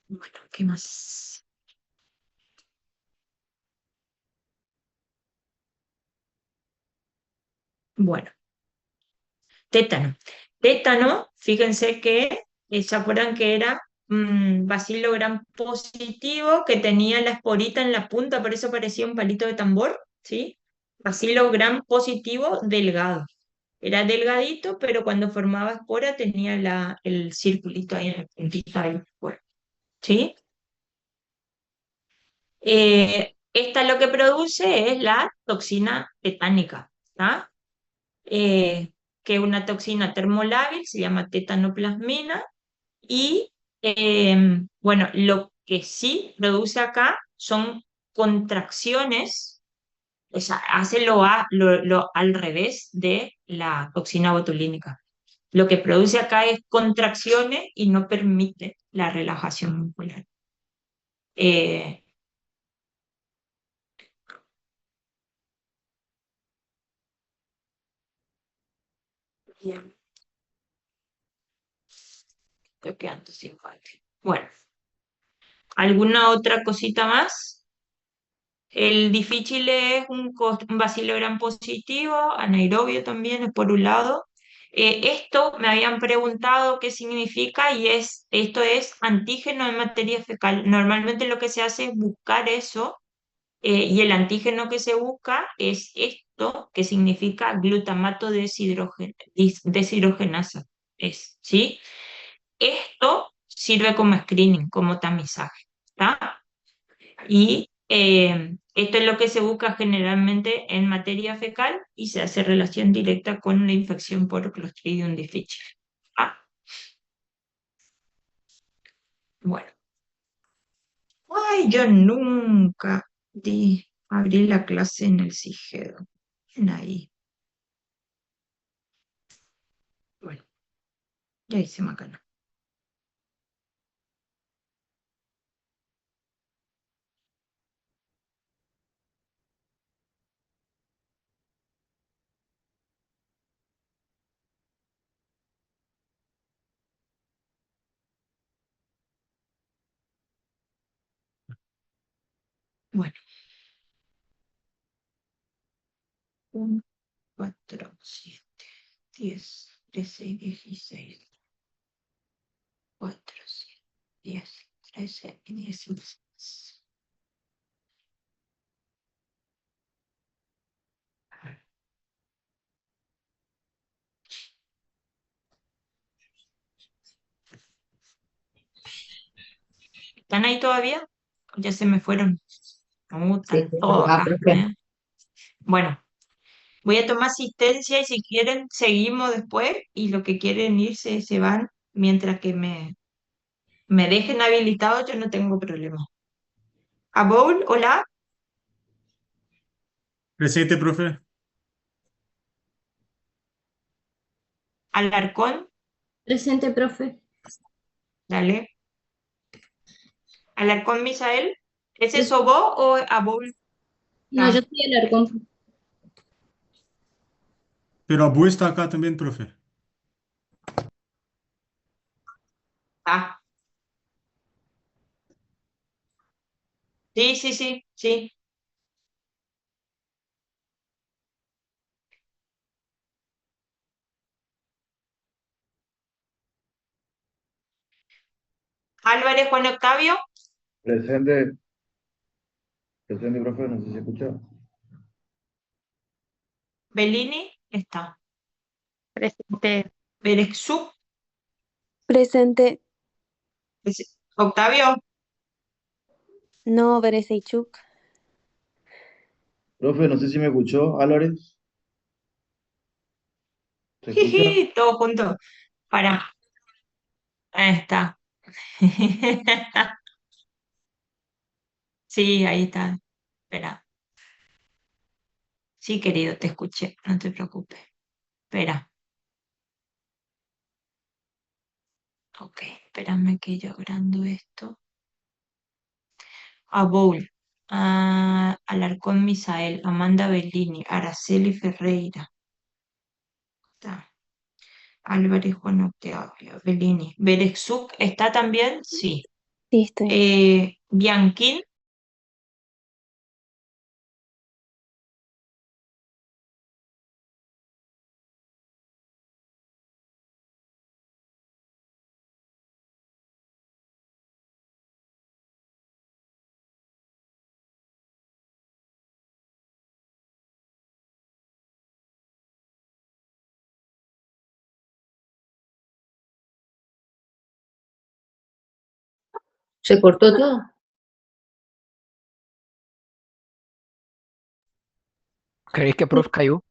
Bueno, ¿qué más? Bueno. Tétano. Tétano, fíjense que, ¿se acuerdan que era bacilo gram positivo que tenía la esporita en la punta, por eso parecía un palito de tambor? ¿Sí? Bacilo gram positivo delgado. Era delgadito, pero cuando formaba espora tenía el circulito ahí en la puntita del cuerpo. ¿Sí? Esta lo que produce es la toxina tetánica. ¿Tá? eh, que es una toxina termolábil, se llama tetanoplasmina, y bueno, lo que sí produce acá son contracciones, o sea, hace lo al revés de la toxina botulínica. Lo que produce acá es contracciones y no permite la relajación muscular. Eh, Bien, estoy quedando sin parte. Bueno, ¿alguna otra cosita más? El difícil es un bacilo gram positivo, anaerobio también, es por un lado. Esto me habían preguntado qué significa y esto es antígeno en materia fecal. Normalmente lo que se hace es buscar eso y el antígeno que se busca es esto, que significa glutamato deshidrogenasa. ¿Sí? Esto sirve como screening, como tamizaje. ¿Tá? Y esto es lo que se busca generalmente en materia fecal y se hace relación directa con la infección por Clostridium difficile. Ah, bueno. Ay, yo nunca abrí la clase en el CIGEDO. En ahí. Bueno, ya hice macana. Bueno, 1, 4, 7, 10, 13, 16, 4, 7, 10, 13 y 16. ¿Están ahí todavía? Ya se me fueron. Sí, Están sí. todos Ah, acá, profe. ¿eh? Bueno, voy a tomar asistencia y si quieren seguimos después y lo que quieren irse se van mientras que me dejen habilitado, yo no tengo problema. A Bowl, hola, Presente, profe. Alarcón, Presente, profe. dale. Alarcón Misael, ¿es Pres- eso vos o a Bowl? No, yo estoy Alarcón. Pero Abu está acá también, profe. Ah, sí, sí, sí, sí. Álvarez Juan Octavio, Presente, presente, profe, no sé si se escucha. Bellini, está. Presente. Berexuk, Presente. Octavio, No, Bereseichuk. Profe, no sé si me escuchó, Álvarez. ¿Se escucha? jiji, todos juntos. Para, ahí está. Sí, ahí está. Espera. Sí, querido, te escuché, no te preocupes. Espera. Ok, espérame que yo agrando esto. A Bowl, a Alarcón Misael, Amanda Bellini, Araceli Ferreira, está. Álvarez Juan Octavio, Bellini. Berexuk, ¿está también? Sí. Sí, estoy. Bianquín, ¿Se cortó todo? ¿Creéis que prof cayó?